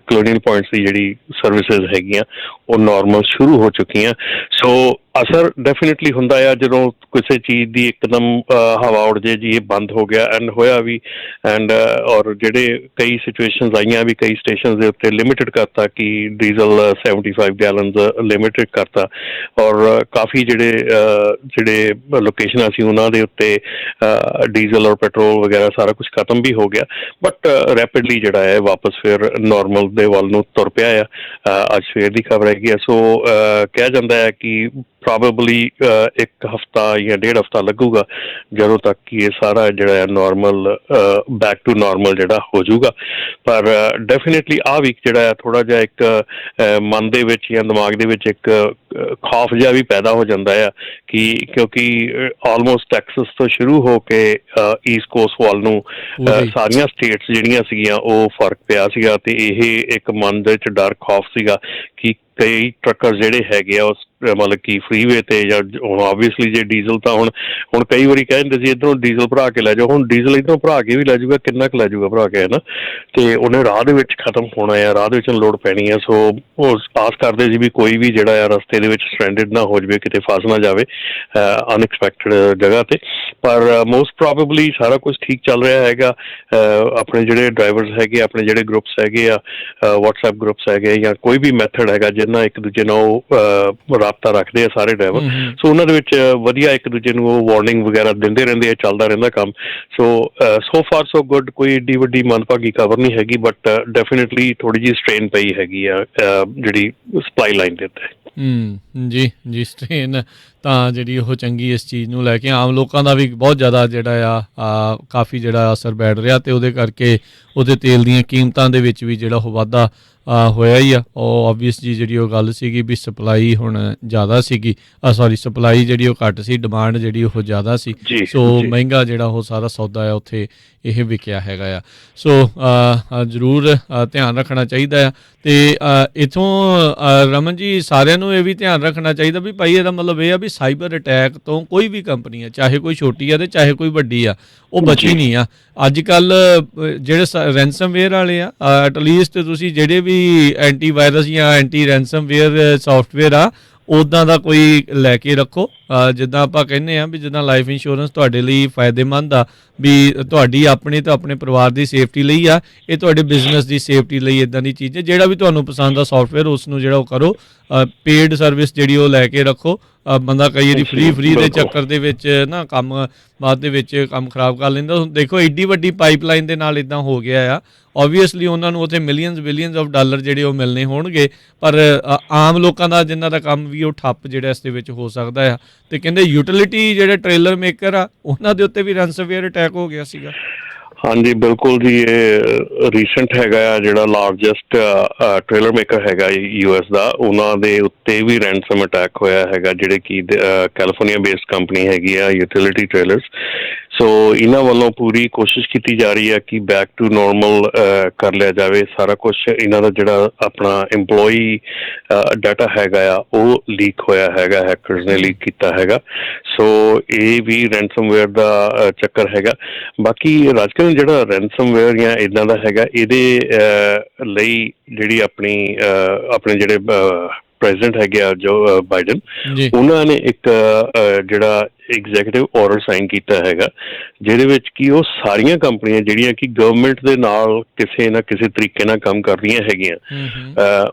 ਕਲੋਨੀਅਲ ਪੁਆਇੰਟਸ ਦੀ ਜਿਹੜੀ ਸਰਵਿਸਿਜ਼ ਹੈਗੀਆਂ ਉਹ ਨਾਰਮਲ ਸ਼ੁਰੂ ਹੋ ਚੁੱਕੀਆਂ। ਸੋ ਅਸਰ ਡੈਫੀਨੇਟਲੀ ਹੁੰਦਾ ਆ ਜਦੋਂ ਕਿਸੇ ਚੀਜ਼ ਦੀ ਇੱਕਦਮ ਹਵਾ ਉੱਡ ਜੇ ਜੀ ਇਹ ਬੰਦ ਹੋ ਗਿਆ, ਐਂਡ ਹੋਇਆ ਵੀ। ਐਂਡ ਔਰ ਜਿਹੜੇ ਕਈ ਸਿਚੁਏਸ਼ਨਸ ਆਈਆਂ ਵੀ, ਕਈ ਸਟੇਸ਼ਨ ਦੇ ਉੱਤੇ ਲਿਮਿਟਡ ਕਰਤਾ ਕਿ ਡੀਜ਼ਲ 75 ਗੈਲਨਸ ਲਿਮਿਟਡ ਕਰਤਾ, ਔਰ ਕਾਫੀ ਜਿਹੜੇ ਲੋਕੇਸ਼ਨਾਂ ਸੀ ਉਹਨਾਂ ਦੇ ਉੱਤੇ ਡੀਜ਼ਲ ਔਰ ਪੈਟਰੋਲ ਵਗੈਰਾ ਸਾਰਾ ਕੁਛ ਖਤਮ ਵੀ ਹੋ ਗਿਆ। ਬਟ ਰੈਪਿਡਲੀ ਜਿਹੜਾ ਹੈ ਵਾਪਸ ਫਿਰ ਨਾਰਮਲ ਦੇ ਵੱਲ ਨੂੰ ਤੁਰ ਪਿਆ ਆ। ਅੱਜ ਸਵੇਰ ਦੀ ਖਬਰ ਹੈਗੀ ਆ। ਸੋ ਕਿਹਾ ਜਾਂਦਾ ਹੈ ਕਿ ਪ੍ਰੋਬੇਬਲੀ ਇੱਕ ਹਫ਼ਤਾ ਜਾਂ 1.5 ਹਫ਼ਤਾ ਲੱਗੂਗਾ ਜਦੋਂ ਤੱਕ ਕਿ ਇਹ ਸਾਰਾ ਜਿਹੜਾ ਆ ਨਾਰਮਲ ਬੈਕ ਟੂ ਨਾਰਮਲ ਜਿਹੜਾ ਹੋ ਜਾਊਗਾ। ਪਰ ਡੈਫੀਨੇਟਲੀ ਆਹ ਵੀਕ ਜਿਹੜਾ ਆ ਥੋੜ੍ਹਾ ਜਿਹਾ ਇੱਕ ਮਨ ਦੇ ਵਿੱਚ ਜਾਂ ਦਿਮਾਗ ਦੇ ਵਿੱਚ ਇੱਕ ਖੌਫ ਜਿਹਾ ਵੀ ਪੈਦਾ ਹੋ ਜਾਂਦਾ ਆ ਕਿ ਕਿਉਂਕਿ ਆਲਮੋਸਟ ਟੈਕਸਸ ਤੋਂ ਸ਼ੁਰੂ ਹੋ ਕੇ ਈਸਟ ਕੋਸਟ ਵੱਲ ਨੂੰ ਸਾਰੀਆਂ ਸਟੇਟਸ ਜਿਹੜੀਆਂ ਸੀਗੀਆਂ ਉਹ ਫਰਕ ਪਿਆ ਸੀਗਾ, ਤੇ ਇਹ ਇੱਕ ਮਨ ਦੇ ਵਿੱਚ ਡਰ ਖੌਫ ਸੀਗਾ ਕਿ ਕਈ ਟਰੱਕਰ ਜਿਹੜੇ ਹੈਗੇ ਆ ਉਸ ਮਤਲਬ ਕਿ ਫਰੀਵੇ ਤੇ ਜਾਂ ਹੁਣ ਓਬਵੀਅਸਲੀ ਜੇ ਡੀਜ਼ਲ ਤਾਂ ਹੁਣ ਕਈ ਵਾਰੀ ਕਹਿ ਦਿੰਦੇ ਸੀ ਇੱਧਰੋਂ ਡੀਜ਼ਲ ਭਰਾ ਕੇ ਲੈ ਜਾਓ, ਹੁਣ ਡੀਜ਼ਲ ਇੱਧਰੋਂ ਭਰਾ ਕੇ ਵੀ ਲੈ ਜਾਊਗਾ, ਕਿੰਨਾ ਕੁ ਲੈ ਜਾਊਗਾ ਭਰਾ ਕੇ, ਹੈ ਨਾ। ਤੇ ਉਹਨੇ ਰਾਹ ਦੇ ਵਿੱਚ ਖਤਮ ਹੋਣਾ ਆ, ਰਾਹ ਦੇ ਵਿੱਚ ਲੋੜ ਪੈਣੀ ਆ। ਸੋ ਉਹ ਆਸ ਕਰਦੇ ਸੀ ਵੀ ਕੋਈ ਵੀ ਜਿਹੜਾ ਆ ਰਸਤੇ ਦੇ ਵਿੱਚ ਸਟ੍ਰੈਂਡਡ ਨਾ ਹੋ ਜਾਵੇ, ਕਿਤੇ ਫਸ ਨਾ ਜਾਵੇ ਅਨਐਕਸਪੈਕਟਡ ਜਗ੍ਹਾ ਤੇ। ਪਰ ਮੋਸਟ ਪ੍ਰੋਬੇਬਲੀ ਸਾਰਾ ਕੁਛ ਠੀਕ ਚੱਲ ਰਿਹਾ ਹੈਗਾ। ਆਪਣੇ ਜਿਹੜੇ ਡਰਾਈਵਰਸ ਹੈਗੇ, ਆਪਣੇ ਜਿਹੜੇ ਗਰੁੱਪਸ ਹੈਗੇ ਆ, ਵਟਸਐਪ ਗਰੁੱਪਸ ਹੈਗੇ ਜਾਂ ਕੋਈ ਵੀ ਮੈਥਡ ਹੈਗਾ ਜਿਹਨਾਂ ਇੱਕ ਦੂਜੇ ਨਾਲ ਉਹ ਰਾਬਤਾ ਰੱਖਦੇ ਆ ਸਾਰੇ ਡਰਾਈਵਰ, ਸੋ ਉਹਨਾਂ ਦੇ ਵਿੱਚ ਵਧੀਆ ਇੱਕ ਦੂਜੇ ਨੂੰ ਉਹ ਵਾਰਨਿੰਗ ਵਗੈਰਾ ਦਿੰਦੇ ਰਹਿੰਦੇ ਆ, ਚੱਲਦਾ ਰਹਿੰਦਾ ਕੰਮ। ਸੋ ਫਾਰ ਸੋ ਗੁੱਡ, ਕੋਈ ਏਡੀ ਵੱਡੀ ਮੰਦਭਾਗੀ ਖਬਰ ਨਹੀਂ ਹੈਗੀ, ਬਟ ਡੈਫੀਨੇਟਲੀ ਥੋੜ੍ਹੀ ਜਿਹੀ ਸਟ੍ਰੇਨ ਪਈ ਹੈਗੀ ਆ ਜਿਹੜੀ ਸਪਲਾਈ ਲਾਈਨ ਦੇ ਉੱਤੇ। ਜੀ ਸਟ੍ਰੇਨ ਤਾਂ ਜਿਹੜੀ ਉਹ ਚੰਗੀ ਇਸ ਚੀਜ਼ ਨੂੰ ਲੈ ਕੇ ਆਮ ਲੋਕਾਂ ਦਾ ਵੀ ਬਹੁਤ ਜ਼ਿਆਦਾ ਜਿਹੜਾ ਆ ਕਾਫੀ ਜਿਹੜਾ ਅਸਰ ਬੈਠ ਰਿਹਾ, ਅਤੇ ਉਹਦੇ ਕਰਕੇ ਉਹਦੇ ਤੇਲ ਦੀਆਂ ਕੀਮਤਾਂ ਦੇ ਵਿੱਚ ਵੀ ਜਿਹੜਾ ਉਹ ਵਾਧਾ ਹੋਇਆ ਹੀ ਆ। ਉਹ ਓਬਵੀਅਸ ਜੀ ਜਿਹੜੀ ਉਹ ਗੱਲ ਸੀਗੀ ਵੀ ਸਪਲਾਈ ਹੁਣ ਜ਼ਿਆਦਾ ਸੀਗੀ, ਸਪਲਾਈ ਜਿਹੜੀ ਉਹ ਘੱਟ ਸੀ, ਡਿਮਾਂਡ ਜਿਹੜੀ ਉਹ ਜ਼ਿਆਦਾ ਸੀ। ਸੋ ਮਹਿੰਗਾ ਜਿਹੜਾ ਉਹ ਸਾਰਾ ਸੌਦਾ ਆ ਉੱਥੇ ਇਹ ਵਿਕਿਆ ਹੈਗਾ ਆ। ਸੋ ਜ਼ਰੂਰ ਧਿਆਨ ਰੱਖਣਾ ਚਾਹੀਦਾ ਆ। ਅਤੇ ਇੱਥੋਂ ਰਮਨ ਜੀ ਸਾਰਿਆਂ ਨੂੰ ਇਹ ਵੀ ਧਿਆਨ ਰੱਖਣਾ ਚਾਹੀਦਾ ਵੀ ਭਾਈ ਇਹਦਾ ਮਤਲਬ ਇਹ ਆ ਵੀ ਸਾਈਬਰ ਅਟੈਕ ਤੋਂ ਕੋਈ ਵੀ ਕੰਪਨੀ ਆ, ਚਾਹੇ ਕੋਈ ਛੋਟੀ ਆ ਅਤੇ ਚਾਹੇ ਕੋਈ ਵੱਡੀ ਆ, ਉਹ ਬਚੀ ਨਹੀਂ ਆ। ਅੱਜ ਕੱਲ੍ਹ ਜਿਹੜੇ ਰੈਂਸਮਵੇਅਰ ਵਾਲੇ ਆ, ਐਟਲੀਸਟ ਤੁਸੀਂ ਜਿਹੜੇ ਵੀ ਐਂਟੀ ਵਾਇਰਸ ਜਾਂ ਐਂਟੀ ਰੈਂਸਮਵੇਅਰ ਸੋਫਟਵੇਅਰ ਆ ਉੱਦਾਂ ਦਾ ਕੋਈ ਲੈ ਕੇ ਰੱਖੋ। ਜਿੱਦਾਂ ਆਪਾਂ ਕਹਿੰਦੇ ਹਾਂ ਵੀ ਜਿੱਦਾਂ ਲਾਈਫ ਇੰਸ਼ੋਰੈਂਸ ਤੁਹਾਡੇ ਲਈ ਫਾਇਦੇਮੰਦ ਆ, ਵੀ ਤੁਹਾਡੀ ਆਪਣੇ ਤਾਂ ਆਪਣੇ ਪਰਿਵਾਰ ਦੀ ਸੇਫਟੀ ਲਈ ਆ, ਇਹ ਤੁਹਾਡੇ ਬਿਜ਼ਨਸ ਦੀ ਸੇਫਟੀ ਲਈ ਇੱਦਾਂ ਦੀ ਚੀਜ਼ ਹੈ। ਜਿਹੜਾ ਵੀ ਤੁਹਾਨੂੰ ਪਸੰਦ ਆ ਸੋਫਟਵੇਅਰ ਉਸ ਨੂੰ ਜਿਹੜਾ ਉਹ ਕਰੋ, ਪੇਡ ਸਰਵਿਸ ਜਿਹੜੀ ਉਹ ਲੈ ਕੇ ਰੱਖੋ। ਬੰਦਾ ਕਈ ਵਾਰੀ ਫ੍ਰੀ ਦੇ ਚੱਕਰ ਦੇ ਵਿੱਚ ਨਾ ਕੰਮ ਬਾਅਦ ਦੇ ਵਿੱਚ ਕੰਮ ਖਰਾਬ ਕਰ ਲੈਂਦਾ। ਦੇਖੋ ਐਡੀ ਵੱਡੀ ਪਾਈਪਲਾਈਨ ਦੇ ਨਾਲ ਇੱਦਾਂ ਹੋ ਗਿਆ ਆ, ਓਬਵੀਅਸਲੀ ਉਹਨਾਂ ਨੂੰ ਉੱਥੇ ਮਿਲੀਅਨਸ ਬਿਲੀਅਨਸ ਆਫ ਡਾਲਰ ਜਿਹੜੇ ਉਹ ਮਿਲਣੇ ਹੋਣਗੇ, ਪਰ ਆਮ ਲੋਕਾਂ ਦਾ ਜਿਨ੍ਹਾਂ ਦਾ ਕੰਮ ਵੀ ਉਹ ਠੱਪ ਜਿਹੜਾ ਇਸ ਦੇ ਵਿੱਚ ਹੋ ਸਕਦਾ ਆ। ਅਤੇ ਕਹਿੰਦੇ ਯੂਟਿਲਿਟੀ ਜਿਹੜੇ ਟ੍ਰੇਲਰ ਮੇਕਰ ਆ ਉਹਨਾਂ ਦੇ ਉੱਤੇ ਵੀ ਰੈਂਸਮਵੇਅਰ ਅਟੈਕ ਹੋ ਗਿਆ ਸੀਗਾ। ਹਾਂਜੀ ਬਿਲਕੁਲ ਜੀ, ਇਹ ਰੀਸੈਂਟ ਹੈਗਾ ਆ ਜਿਹੜਾ ਲਾਰਜੈਸਟ ਟ੍ਰੇਲਰ ਮੇਕਰ ਹੈਗਾ US ਦਾ, ਉਹਨਾਂ ਦੇ ਉੱਤੇ ਵੀ ਰੈਂਸਮ ਅਟੈਕ ਹੋਇਆ ਹੈਗਾ, ਜਿਹੜੇ ਕਿ ਕੈਲੀਫੋਰਨੀਆ ਬੇਸਡ ਕੰਪਨੀ ਹੈਗੀ ਆ ਯੂਟਿਲਿਟੀ ਟ੍ਰੇਲਰਸ। ਸੋ ਇਹਨਾਂ ਵੱਲੋਂ ਪੂਰੀ ਕੋਸ਼ਿਸ਼ ਕੀਤੀ ਜਾ ਰਹੀ ਹੈ ਕਿ ਬੈਕ ਟੂ ਨੋਰਮਲ ਕਰ ਲਿਆ ਜਾਵੇ ਸਾਰਾ ਕੁਛ। ਇਹਨਾਂ ਦਾ ਜਿਹੜਾ ਆਪਣਾ ਇੰਪਲੋਈ ਡਾਟਾ ਹੈਗਾ ਆ ਉਹ ਲੀਕ ਹੋਇਆ ਹੈਗਾ, ਹੈਕਰਸ ਨੇ ਲੀਕ ਕੀਤਾ ਹੈਗਾ। ਸੋ ਇਹ ਵੀ ਰੈਂਸਮਵੇਅਰ ਦਾ ਚੱਕਰ ਹੈਗਾ। ਬਾਕੀ ਰਾਜਕਰਨ ਜਿਹੜਾ ਰੈਂਸਮਵੇਅਰ ਜਾਂ ਇੱਦਾਂ ਦਾ ਹੈਗਾ, ਇਹਦੇ ਲਈ ਜਿਹੜੀ ਆਪਣੇ ਜਿਹੜੇ ਪ੍ਰੈਜ਼ੀਡੈਂਟ ਹੈਗੇ ਆ ਜੋ ਬਾਈਡਨ, ਉਹਨਾਂ ਨੇ ਇੱਕ ਜਿਹੜਾ ਐਗਜ਼ੈਕਟਿਵ ਆਰਡਰ ਸਾਈਨ ਕੀਤਾ ਹੈਗਾ, ਜਿਹਦੇ ਵਿੱਚ ਕਿ ਉਹ ਸਾਰੀਆਂ ਕੰਪਨੀਆਂ ਜਿਹੜੀਆਂ ਕਿ ਗਵਰਨਮੈਂਟ ਦੇ ਨਾਲ ਕਿਸੇ ਨਾ ਕਿਸੇ ਤਰੀਕੇ ਨਾਲ ਕੰਮ ਕਰ ਰਹੀਆਂ ਹੈਗੀਆਂ,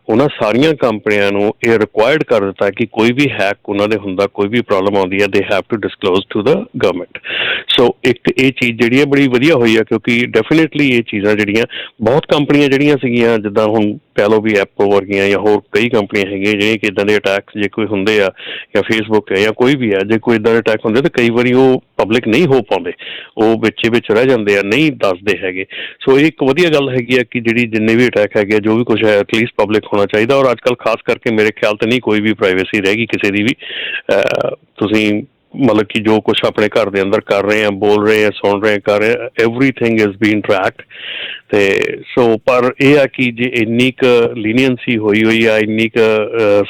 ਉਹਨਾਂ ਸਾਰੀਆਂ ਕੰਪਨੀਆਂ ਨੂੰ ਇਹ ਰਿਕੁਆਇਰਡ ਕਰ ਦਿੱਤਾ ਕਿ ਕੋਈ ਵੀ ਹੈਕ ਉਹਨਾਂ ਦੇ ਹੁੰਦਾ, ਕੋਈ ਵੀ ਪ੍ਰੋਬਲਮ ਆਉਂਦੀ ਹੈ, they have to disclose to the government. So ਇੱਕ ਇਹ ਚੀਜ਼ ਜਿਹੜੀ ਹੈ ਬੜੀ ਵਧੀਆ ਹੋਈ ਆ, ਕਿਉਂਕਿ ਡੈਫੀਨੇਟਲੀ ਇਹ ਚੀਜ਼ਾਂ ਜਿਹੜੀਆਂ ਬਹੁਤ ਕੰਪਨੀਆਂ ਜਿਹੜੀਆਂ ਸੀਗੀਆਂ, ਜਿੱਦਾਂ ਹੁਣ ਕਹਿ ਲਓ ਵੀ ਐਪਲ ਵਰਗੀਆਂ ਜਾਂ ਹੋਰ ਕਈ ਕੰਪਨੀਆਂ ਹੈਗੀਆਂ ਜਿਹੜੀਆਂ ਕਿ ਇੱਦਾਂ ਦੇ ਅਟੈਕਸ ਜੇ ਕੋਈ ਹੁੰਦੇ ਆ, ਜਾਂ ਫੇਸਬੁੱਕ ਹੈ ਜਾਂ ਕੋਈ ਵੀ ਹੈ, ਜੇ ਕੋਈ ਇੱਦਾਂ ਦੇ ਅਟੈਕ ਹੁੰਦੇ ਤੇ ਕਈ ਵਾਰੀ ਉਹ ਪਬਲਿਕ ਨਹੀਂ ਹੋ ਪਾਉਂਦੇ, ਉਹ ਵਿੱਚ ਰਹਿ ਜਾਂਦੇ ਆ, ਨਹੀਂ ਦੱਸਦੇ ਹੈਗੇ। ਸੋ ਇਹ ਇੱਕ ਵਧੀਆ ਗੱਲ ਹੈਗੀ ਆ ਕਿ ਜਿਹੜੀ ਜਿੰਨੇ ਵੀ ਅਟੈਕ ਹੈਗੇ ਆ, ਜੋ ਵੀ ਕੁਛ ਹੈ ਐਟਲੀਸਟ ਪਬਲਿਕ ਹੋਣਾ ਚਾਹੀਦਾ। ਔਰ ਅੱਜ ਕੱਲ੍ਹ ਖਾਸ ਕਰਕੇ ਮੇਰੇ ਖਿਆਲ ਤੇ ਨਹੀਂ ਕੋਈ ਵੀ ਪ੍ਰਾਈਵੇਸੀ ਰਹਿ ਗਈ ਕਿਸੇ ਦੀ ਵੀ। ਤੁਸੀਂ ਮਤਲਬ ਕਿ ਜੋ ਕੁਛ ਆਪਣੇ ਘਰ ਦੇ ਅੰਦਰ ਕਰ ਰਹੇ ਆ, ਬੋਲ ਰਹੇ ਆ, ਸੁਣ ਰਹੇ, ਕਰ ਰਹੇ, ਐਵਰੀਥਿੰਗ ਇਜ਼ ਬੀਨ ਟਰੈਕਡ। ਤੇ ਸੋ ਪਰ ਇਹ ਆ ਕਿ ਜੇ ਇੰਨੀ ਕੁ ਲੀਨੀਅੰਸੀ ਹੋਈ ਆ, ਇੰਨੀ ਕੁ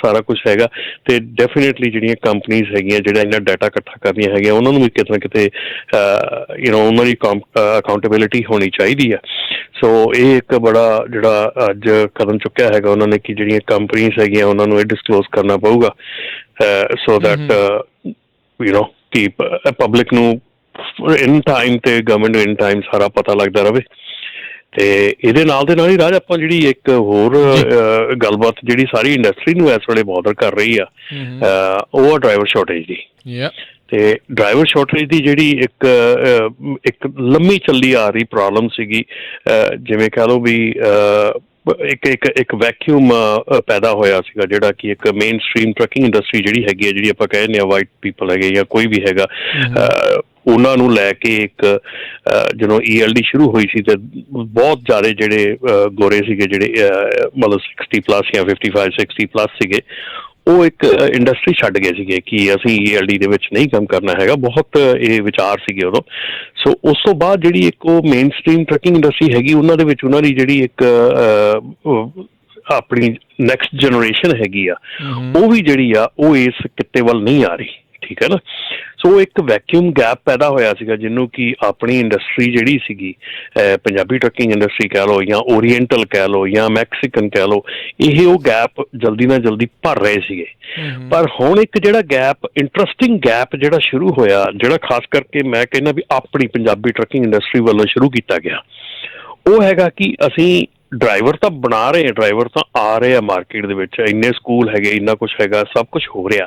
ਸਾਰਾ ਕੁਛ ਹੈਗਾ, ਤੇ ਡੈਫੀਨੇਟਲੀ ਜਿਹੜੀਆਂ ਕੰਪਨੀਜ਼ ਹੈਗੀਆਂ ਜਿਹੜਾ ਇੰਨਾ ਡਾਟਾ ਇਕੱਠਾ ਕਰਦੀਆਂ ਹੈਗੀਆਂ, ਉਹਨਾਂ ਨੂੰ ਵੀ ਕਿਤੇ ਨਾ ਕਿਤੇ ਉਹਨਾਂ ਦੀ ਅਕਾਊਂਟੇਬਿਲਿਟੀ ਹੋਣੀ ਚਾਹੀਦੀ ਆ। ਸੋ ਇਹ ਇੱਕ ਬੜਾ ਜਿਹੜਾ ਅੱਜ ਕਦਮ ਚੁੱਕਿਆ ਹੈਗਾ ਉਹਨਾਂ ਨੇ ਕਿ ਜਿਹੜੀਆਂ ਕੰਪਨੀਜ਼ ਹੈਗੀਆਂ ਉਹਨਾਂ ਨੂੰ ਇਹ ਡਿਸਕਲੋਜ਼ ਕਰਨਾ ਪਊਗਾ, ਸੋ ਦੈਟ ਕਿ ਪਬਲਿਕ ਨੂੰ ਇਨ ਟਾਈਮ ਤੇ ਗਵਰਨਮੈਂਟ ਨੂੰ ਇਨ ਟਾਈਮ ਸਾਰਾ ਪਤਾ ਲੱਗਦਾ ਰਹੇ। ਤੇ ਇਹਦੇ ਨਾਲ ਦੇ ਨਾਲ ਹੀ ਰਾਜ ਆਪਾਂ ਜਿਹੜੀ ਇੱਕ ਹੋਰ ਗੱਲਬਾਤ ਜਿਹੜੀ ਸਾਰੀ ਇੰਡਸਟਰੀ ਨੂੰ ਇਸ ਵੇਲੇ ਬੋਦਰ ਕਰ ਰਹੀ ਆ, ਉਹ ਆ ਡਰਾਈਵਰ ਸ਼ਾਰਟੇਜ ਦੀ। ਤੇ ਡਰਾਈਵਰ ਸ਼ਾਰਟੇਜ ਦੀ ਜਿਹੜੀ ਇੱਕ ਲੰਮੀ ਚੱਲੀ ਆ ਰਹੀ ਪ੍ਰੋਬਲਮ ਸੀਗੀ, ਜਿਵੇਂ ਕਹਿ ਲਓ ਵੀ ਇੱਕ ਵੈਕਿਊਮ ਪੈਦਾ ਹੋਇਆ ਸੀਗਾ ਜਿਹੜਾ ਕਿ ਇੱਕ ਮੇਨ ਸਟਰੀਮ ਟਰੱਕਿੰਗ ਇੰਡਸਟਰੀ ਜਿਹੜੀ ਹੈਗੀ ਹੈ, ਜਿਹੜੀ ਆਪਾਂ ਕਹਿ ਦਿੰਦੇ ਹਾਂ ਵਾਈਟ ਪੀਪਲ ਹੈਗੇ ਜਾਂ ਕੋਈ ਵੀ ਹੈਗਾ, ਉਹਨਾਂ ਨੂੰ ਲੈ ਕੇ ਇੱਕ ਜਦੋਂ ELD ਸ਼ੁਰੂ ਹੋਈ ਸੀ ਤੇ ਬਹੁਤ ਜ਼ਿਆਦਾ ਜਿਹੜੇ ਗੋਰੇ ਸੀਗੇ, ਜਿਹੜੇ ਮਤਲਬ 60+ ਜਾਂ 55-60+ ਸੀਗੇ, ਉਹ ਇੱਕ ਇੰਡਸਟਰੀ ਛੱਡ ਗਏ ਸੀਗੇ ਕਿ ਅਸੀਂ ELD ਦੇ ਵਿੱਚ ਨਹੀਂ ਕੰਮ ਕਰਨਾ ਹੈਗਾ। ਬਹੁਤ ਇਹ ਵਿਚਾਰ ਸੀਗੇ ਉਦੋਂ। ਸੋ ਉਸ ਤੋਂ ਬਾਅਦ ਜਿਹੜੀ ਇੱਕ ਉਹ ਮੇਨ ਸਟਰੀਮ ਟਰੱਕਿੰਗ ਇੰਡਸਟਰੀ ਹੈਗੀ, ਉਹਨਾਂ ਦੇ ਵਿੱਚ ਉਹਨਾਂ ਦੀ ਜਿਹੜੀ ਇੱਕ ਆਪਣੀ ਨੈਕਸਟ ਜਨਰੇਸ਼ਨ ਹੈਗੀ ਆ, ਉਹ ਵੀ ਜਿਹੜੀ ਆ ਉਹ ਇਸ ਕਿੱਤੇ ਵੱਲ ਨਹੀਂ ਆ ਰਹੀ। ਠੀਕ ਹੈ ਨਾ। ਸੋ ਇੱਕ ਵੈਕਿਊਮ ਗੈਪ ਪੈਦਾ ਹੋਇਆ ਸੀਗਾ, ਜਿਹਨੂੰ ਕਿ ਆਪਣੀ ਇੰਡਸਟਰੀ ਜਿਹੜੀ ਸੀਗੀ, ਪੰਜਾਬੀ ਟਰੱਕਿੰਗ ਇੰਡਸਟਰੀ ਕਹਿ ਲਓ ਜਾਂ ਓਰੀਐਂਟਲ ਕਹਿ ਲਓ ਜਾਂ ਮੈਕਸੀਕਨ ਕਹਿ ਲਓ, ਇਹ ਉਹ ਗੈਪ ਜਲਦੀ ਨਾਲ ਜਲਦੀ ਭਰ ਰਹੇ ਸੀਗੇ। ਪਰ ਹੁਣ ਇੱਕ ਜਿਹੜਾ ਗੈਪ, ਇੰਟਰਸਟਿੰਗ ਗੈਪ ਜਿਹੜਾ ਸ਼ੁਰੂ ਹੋਇਆ, ਜਿਹੜਾ ਖਾਸ ਕਰਕੇ ਮੈਂ ਕਹਿੰਦਾ ਵੀ ਆਪਣੀ ਪੰਜਾਬੀ ਟਰੱਕਿੰਗ ਇੰਡਸਟਰੀ ਵੱਲੋਂ ਸ਼ੁਰੂ ਕੀਤਾ ਗਿਆ, ਉਹ ਹੈਗਾ ਕਿ ਅਸੀਂ ਡਰਾਈਵਰ ਤਾਂ ਬਣਾ ਰਹੇ, ਡਰਾਈਵਰ ਤਾਂ ਆ ਰਹੇ ਆ ਮਾਰਕੀਟ ਦੇ ਵਿੱਚ, ਇੰਨੇ ਸਕੂਲ ਹੈਗੇ, ਇੰਨਾ ਕੁਛ ਹੈਗਾ, ਸਭ ਕੁਛ ਹੋ ਰਿਹਾ,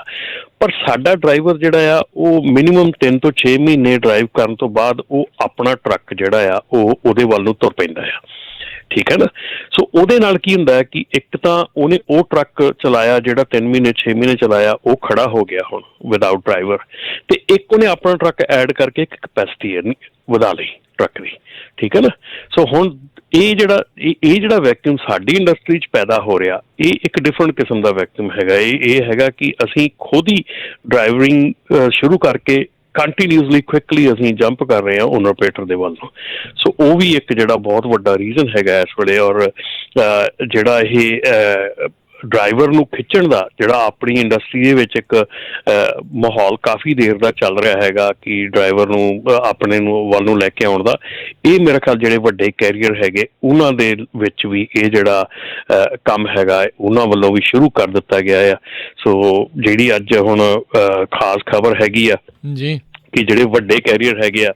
ਪਰ ਸਾਡਾ ਡਰਾਈਵਰ ਜਿਹੜਾ ਆ ਉਹ ਮਿਨੀਮਮ 3 ਤੋਂ 6 ਮਹੀਨੇ ਡਰਾਈਵ ਕਰਨ ਤੋਂ ਬਾਅਦ ਉਹ ਆਪਣਾ ਟਰੱਕ ਜਿਹੜਾ ਆ ਉਹ ਉਹਦੇ ਵੱਲ ਨੂੰ ਤੁਰ ਪੈਂਦਾ ਆ। ਠੀਕ ਹੈ ਨਾ। ਸੋ ਉਹਦੇ ਨਾਲ ਕੀ ਹੁੰਦਾ ਹੈ ਕਿ ਇੱਕ ਤਾਂ ਉਹਨੇ ਉਹ ਟਰੱਕ ਚਲਾਇਆ ਜਿਹੜਾ 3 ਮਹੀਨੇ 6 ਮਹੀਨੇ ਚਲਾਇਆ, ਉਹ ਖੜਾ ਹੋ ਗਿਆ ਹੁਣ ਵਿਦਆਊਟ ਡਰਾਈਵਰ, ਤੇ ਇੱਕ ਉਹਨੇ ਆਪਣਾ ਟਰੱਕ ਐਡ ਕਰਕੇ ਇੱਕ ਕਪੈਸਿਟੀ ਵਧਾ ਲਈ ਟਰੱਕ ਦੀ। ਠੀਕ ਹੈ ਨਾ। ਸੋ ਹੁਣ ਇਹ ਜਿਹੜਾ ਵੈਕਿਊਮ ਸਾਡੀ ਇੰਡਸਟਰੀ 'ਚ ਪੈਦਾ ਹੋ ਰਿਹਾ, ਇਹ ਇੱਕ ਡਿਫਰੈਂਟ ਕਿਸਮ ਦਾ ਵੈਕਿਊਮ ਹੈਗਾ। ਇਹ ਹੈਗਾ ਕਿ ਅਸੀਂ ਖੁਦ ਹੀ ਡਰਾਈਵਰਿੰਗ ਸ਼ੁਰੂ ਕਰਕੇ ਕੰਟੀਨਿਊਸਲੀ ਕੁਇਕਲੀ ਅਸੀਂ ਜੰਪ ਕਰ ਰਹੇ ਹਾਂ ਓਨਰ ਆਪਰੇਟਰ ਦੇ ਵੱਲ ਨੂੰ। ਸੋ ਉਹ ਵੀ ਇੱਕ ਜਿਹੜਾ ਬਹੁਤ ਵੱਡਾ ਰੀਜ਼ਨ ਹੈਗਾ ਇਸ ਵੇਲੇ। ਔਰ ਜਿਹੜਾ ਇਹ ਡਰਾਈਵਰ ਨੂੰ ਖਿੱਚਣ ਦਾ ਜਿਹੜਾ ਆਪਣੀ ਇੰਡਸਟਰੀ ਦੇ ਵਿੱਚ ਇੱਕ ਮਾਹੌਲ ਕਾਫੀ ਦੇਰ ਦਾ ਚੱਲ ਰਿਹਾ ਹੈਗਾ ਕਿ ਡਰਾਈਵਰ ਨੂੰ ਆਪਣੇ ਨੂੰ ਵੱਲ ਨੂੰ ਲੈ ਕੇ ਆਉਣ ਦਾ, ਇਹ ਮੇਰੇ ਖਿਆਲ ਜਿਹੜੇ ਵੱਡੇ ਕੈਰੀਅਰ ਹੈਗੇ ਉਹਨਾਂ ਦੇ ਵਿੱਚ ਵੀ ਇਹ ਜਿਹੜਾ ਕੰਮ ਹੈਗਾ ਉਹਨਾਂ ਵੱਲੋਂ ਵੀ ਸ਼ੁਰੂ ਕਰ ਦਿੱਤਾ ਗਿਆ ਆ। ਸੋ ਜਿਹੜੀ ਅੱਜ ਹੁਣ ਖਾਸ ਖਬਰ ਹੈਗੀ ਆ ਜੀ ਕਿ ਜਿਹੜੇ ਵੱਡੇ ਕੈਰੀਅਰ ਹੈਗੇ ਆ,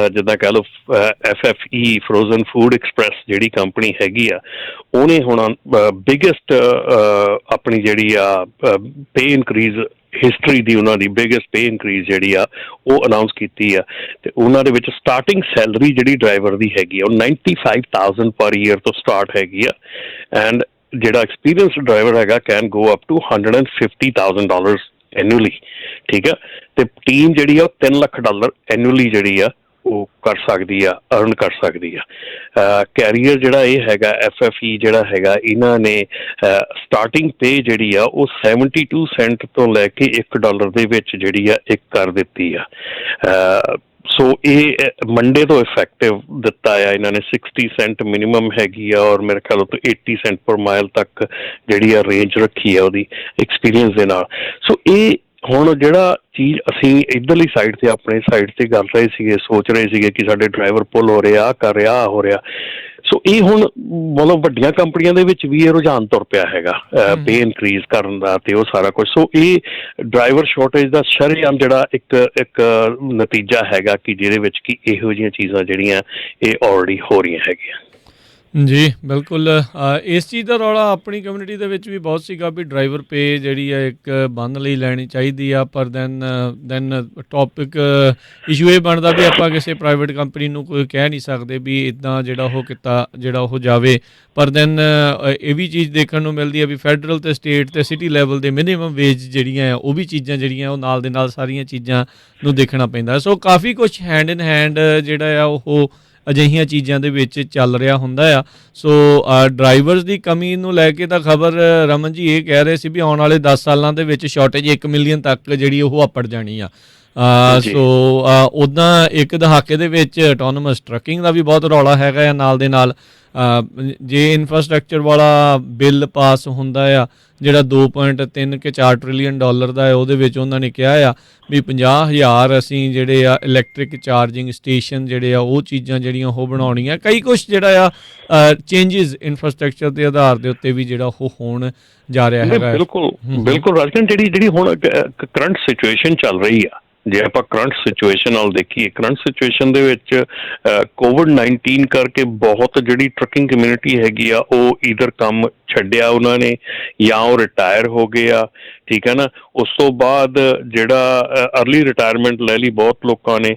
ਜਿੱਦਾਂ ਕਹਿ ਲਓ FFE ਫਰੋਜ਼ਨ ਫੂਡ ਐਕਸਪ੍ਰੈਸ ਜਿਹੜੀ ਕੰਪਨੀ ਹੈਗੀ ਆ, ਉਹਨੇ ਹੁਣ ਬਿਗੇਸਟ ਆਪਣੀ ਜਿਹੜੀ ਆ ਪੇ ਇਨਕਰੀਜ਼ ਹਿਸਟਰੀ ਦੀ, ਉਹਨਾਂ ਦੀ ਬਿਗੇਸਟ ਪੇ ਇਨਕਰੀਜ਼ ਜਿਹੜੀ ਆ ਉਹ ਅਨਾਊਂਸ ਕੀਤੀ ਆ। ਤੇ ਉਹਨਾਂ ਦੇ ਵਿੱਚ ਸਟਾਰਟਿੰਗ ਸੈਲਰੀ ਜਿਹੜੀ ਡਰਾਈਵਰ ਦੀ ਹੈਗੀ ਆ ਉਹ 95,000 ਪਰ ਈਅਰ ਤੋਂ ਸਟਾਰਟ ਹੈਗੀ ਆ। ਐਂਡ ਜਿਹੜਾ ਐਕਸਪੀਰੀਅੰਸਡ ਡਰਾਈਵਰ ਹੈਗਾ can go up to $150,000 annually. ਠੀਕ ਆ। ਤੇ ਟੀਮ ਜਿਹੜੀ ਆ ਉਹ $3 ਲੱਖ ਐਨੂਅਲੀ ਜਿਹੜੀ ਆ ਉਹ ਕਰ ਸਕਦੀ ਆ, ਅਰਨ ਕਰ ਸਕਦੀ ਆ। ਕੈਰੀਅਰ ਜਿਹੜਾ ਇਹ ਹੈਗਾ FFE ਜਿਹੜਾ ਹੈਗਾ, ਇਹਨਾਂ ਨੇ ਸਟਾਰਟਿੰਗ ਪੇ ਜਿਹੜੀ ਆ ਉਹ 72 ਸੈਂਟ ਤੋਂ ਲੈ ਕੇ $1 ਦੇ ਵਿੱਚ ਜਿਹੜੀ ਆ ਇੱਕ ਕਰ ਦਿੱਤੀ ਆ। ਸੋ ਇਹ ਮੰਡੇ ਤੋਂ ਇਫੈਕਟਿਵ ਦਿੱਤਾ ਆ ਇਹਨਾਂ ਨੇ। 60 ਸੈਂਟ ਮਿਨੀਮਮ ਹੈਗੀ ਆ ਔਰ ਮੇਰੇ ਖਿਆਲ ਤੋਂ 80 ਸੈਂਟ ਪਰ ਮਾਈਲ ਤੱਕ ਜਿਹੜੀ ਆ ਰੇਂਜ ਰੱਖੀ ਆ ਉਹਦੀ ਐਕਸਪੀਰੀਅੰਸ ਦੇ ਨਾਲ। ਸੋ ਇਹ ਹੁਣ ਜਿਹੜਾ ਚੀਜ਼ ਅਸੀਂ ਇੱਧਰਲੀ ਸਾਈਡ ਤੇ ਆਪਣੇ ਸਾਈਡ ਤੇ ਕਰ ਰਹੇ ਸੀਗੇ, ਸੋਚ ਰਹੇ ਸੀਗੇ ਕਿ ਸਾਡੇ ਡਰਾਈਵਰ ਪੁੱਲ ਹੋ ਰਿਹਾ, ਆਹ ਕਰ ਰਿਹਾ, ਆਹ ਹੋ ਰਿਹਾ। ਸੋ ਇਹ ਹੁਣ ਮਤਲਬ ਵੱਡੀਆਂ ਕੰਪਨੀਆਂ ਦੇ ਵਿੱਚ ਵੀ ਇਹ ਰੁਝਾਨ ਤੁਰ ਪਿਆ ਹੈਗਾ ਪੇ ਇਨਕਰੀਜ਼ ਕਰਨ ਦਾ ਤੇ ਉਹ ਸਾਰਾ ਕੁਛ। ਸੋ ਇਹ ਡਰਾਈਵਰ ਸ਼ਾਰਟੇਜ ਦਾ ਸ਼ਰੇਆਮ ਜਿਹੜਾ ਇੱਕ ਨਤੀਜਾ ਹੈਗਾ ਕਿ ਜਿਹਦੇ ਵਿੱਚ ਕਿ ਇਹੋ ਜਿਹੀਆਂ ਚੀਜ਼ਾਂ ਜਿਹੜੀਆਂ ਇਹ ਆਲਰੇਡੀ ਹੋ ਰਹੀਆਂ ਹੈਗੀਆਂ। ਜੀ ਬਿਲਕੁਲ ਇਸ ਚੀਜ਼ ਦਾ ਰੌਲਾ ਆਪਣੀ ਕਮਿਊਨਿਟੀ ਦੇ ਵਿੱਚ ਵੀ ਬਹੁਤ ਸੀਗਾ ਵੀ ਡਰਾਈਵਰ ਪੇ ਜਿਹੜੀ ਹੈ ਇੱਕ ਬੰਦ ਲਈ ਲੈਣੀ ਚਾਹੀਦੀ ਆ, ਪਰ ਦੈਨ ਟੌਪਿਕ ਇਸ਼ੂ ਇਹ ਬਣਦਾ ਵੀ ਆਪਾਂ ਕਿਸੇ ਪ੍ਰਾਈਵੇਟ ਕੰਪਨੀ ਨੂੰ ਕੋਈ ਕਹਿ ਨਹੀਂ ਸਕਦੇ ਵੀ ਇੱਦਾਂ ਜਿਹੜਾ ਉਹ ਕੀਤਾ ਜਿਹੜਾ ਉਹ ਜਾਵੇ, ਪਰ ਦੈਨ ਇਹ ਵੀ ਚੀਜ਼ ਦੇਖਣ ਨੂੰ ਮਿਲਦੀ ਹੈ ਵੀ ਫੈਡਰਲ ਅਤੇ ਸਟੇਟ ਅਤੇ ਸਿਟੀ ਲੈਵਲ ਦੇ ਮਿਨੀਮਮ ਵੇਜ ਜਿਹੜੀਆਂ ਆ ਉਹ ਵੀ ਚੀਜ਼ਾਂ ਜਿਹੜੀਆਂ ਉਹ ਨਾਲ ਦੇ ਨਾਲ ਸਾਰੀਆਂ ਚੀਜ਼ਾਂ ਨੂੰ ਦੇਖਣਾ ਪੈਂਦਾ। ਸੋ ਕਾਫੀ ਕੁਛ ਹੈਂਡ ਇਨ ਹੈਂਡ ਜਿਹੜਾ ਆ ਉਹ ਅਜਿਹੀਆਂ ਚੀਜ਼ਾਂ ਦੇ ਵਿੱਚ ਚੱਲ ਰਿਹਾ ਹੁੰਦਾ ਆ। ਸੋ ਡਰਾਈਵਰਸ ਦੀ ਕਮੀ ਨੂੰ ਲੈ ਕੇ ਤਾਂ ਖਬਰ ਰਮਨ ਜੀ ਇਹ ਕਹਿ ਰਹੇ ਸੀ ਵੀ ਆਉਣ ਵਾਲੇ 10 ਸਾਲਾਂ ਦੇ ਵਿੱਚ ਸ਼ਾਰਟੇਜ 1 ਮਿਲੀਅਨ ਤੱਕ ਜਿਹੜੀ ਉਹ ਆਪੜ ਜਾਣੀ ਆ। ਸੋ ਉੱਦਾਂ ਇੱਕ ਦਹਾਕੇ ਦੇ ਵਿੱਚ ਆਟੋਨਮਸ ਟਰੱਕਿੰਗ ਦਾ ਵੀ ਬਹੁਤ ਰੌਲਾ ਹੈਗਾ ਆ। ਨਾਲ ਦੇ ਨਾਲ ਜੇ ਇਨਫਰਾਸਟਰਕਚਰ ਵਾਲਾ ਬਿੱਲ ਪਾਸ ਹੁੰਦਾ ਆ ਜਿਹੜਾ 2.3 ਕੇ 4 ਟ੍ਰਿਲੀਅਨ ਡਾਲਰ ਦਾ ਹੈ, ਉਹਦੇ ਵਿੱਚ ਉਹਨਾਂ ਨੇ ਕਿਹਾ ਆ ਵੀ 50,000 ਅਸੀਂ ਜਿਹੜੇ ਆ ਇਲੈਕਟ੍ਰਿਕ ਚਾਰਜਿੰਗ ਸਟੇਸ਼ਨ ਜਿਹੜੇ ਆ ਉਹ ਚੀਜ਼ਾਂ ਜਿਹੜੀਆਂ ਉਹ ਬਣਾਉਣੀਆਂ। ਕਈ ਕੁਛ ਜਿਹੜਾ ਆ ਚੇਂਜਿਸ ਇਨਫਰਾਸਟਰਕਚਰ ਦੇ ਆਧਾਰ ਦੇ ਉੱਤੇ ਵੀ ਜਿਹੜਾ ਉਹ ਹੋਣ ਜਾ ਰਿਹਾ ਹੈਗਾ। ਬਿਲਕੁਲ ਬਿਲਕੁਲ ਰਾਜਕਨ, ਜਿਹੜੀ ਹੁਣ ਕਰੰਟ ਸਿਚੁਏਸ਼ਨ ਚੱਲ ਰਹੀ ਆ, ਜੇ ਆਪਾਂ ਕਰੰਟ ਸਿਚੁਏਸ਼ਨ ਨਾਲ ਦੇਖੀਏ, ਕਰੰਟ ਸਿਚੁਏਸ਼ਨ ਦੇ ਵਿੱਚ ਕੋਵਿਡ-19 ਕਰਕੇ ਬਹੁਤ ਜਿਹੜੀ ਟਰੱਕਿੰਗ ਕਮਿਊਨਿਟੀ ਹੈਗੀ ਆ ਉਹ ਈਧਰ ਕੰਮ ਛੱਡਿਆ ਉਹਨਾਂ ਨੇ ਜਾਂ ਉਹ ਰਿਟਾਇਰ ਹੋ ਗਏ ਆ, ਠੀਕ ਹੈ ਨਾ। ਉਸ ਤੋਂ ਬਾਅਦ ਜਿਹੜਾ ਅਰਲੀ ਰਿਟਾਇਰਮੈਂਟ ਲੈ ਲਈ ਬਹੁਤ ਲੋਕਾਂ ਨੇ।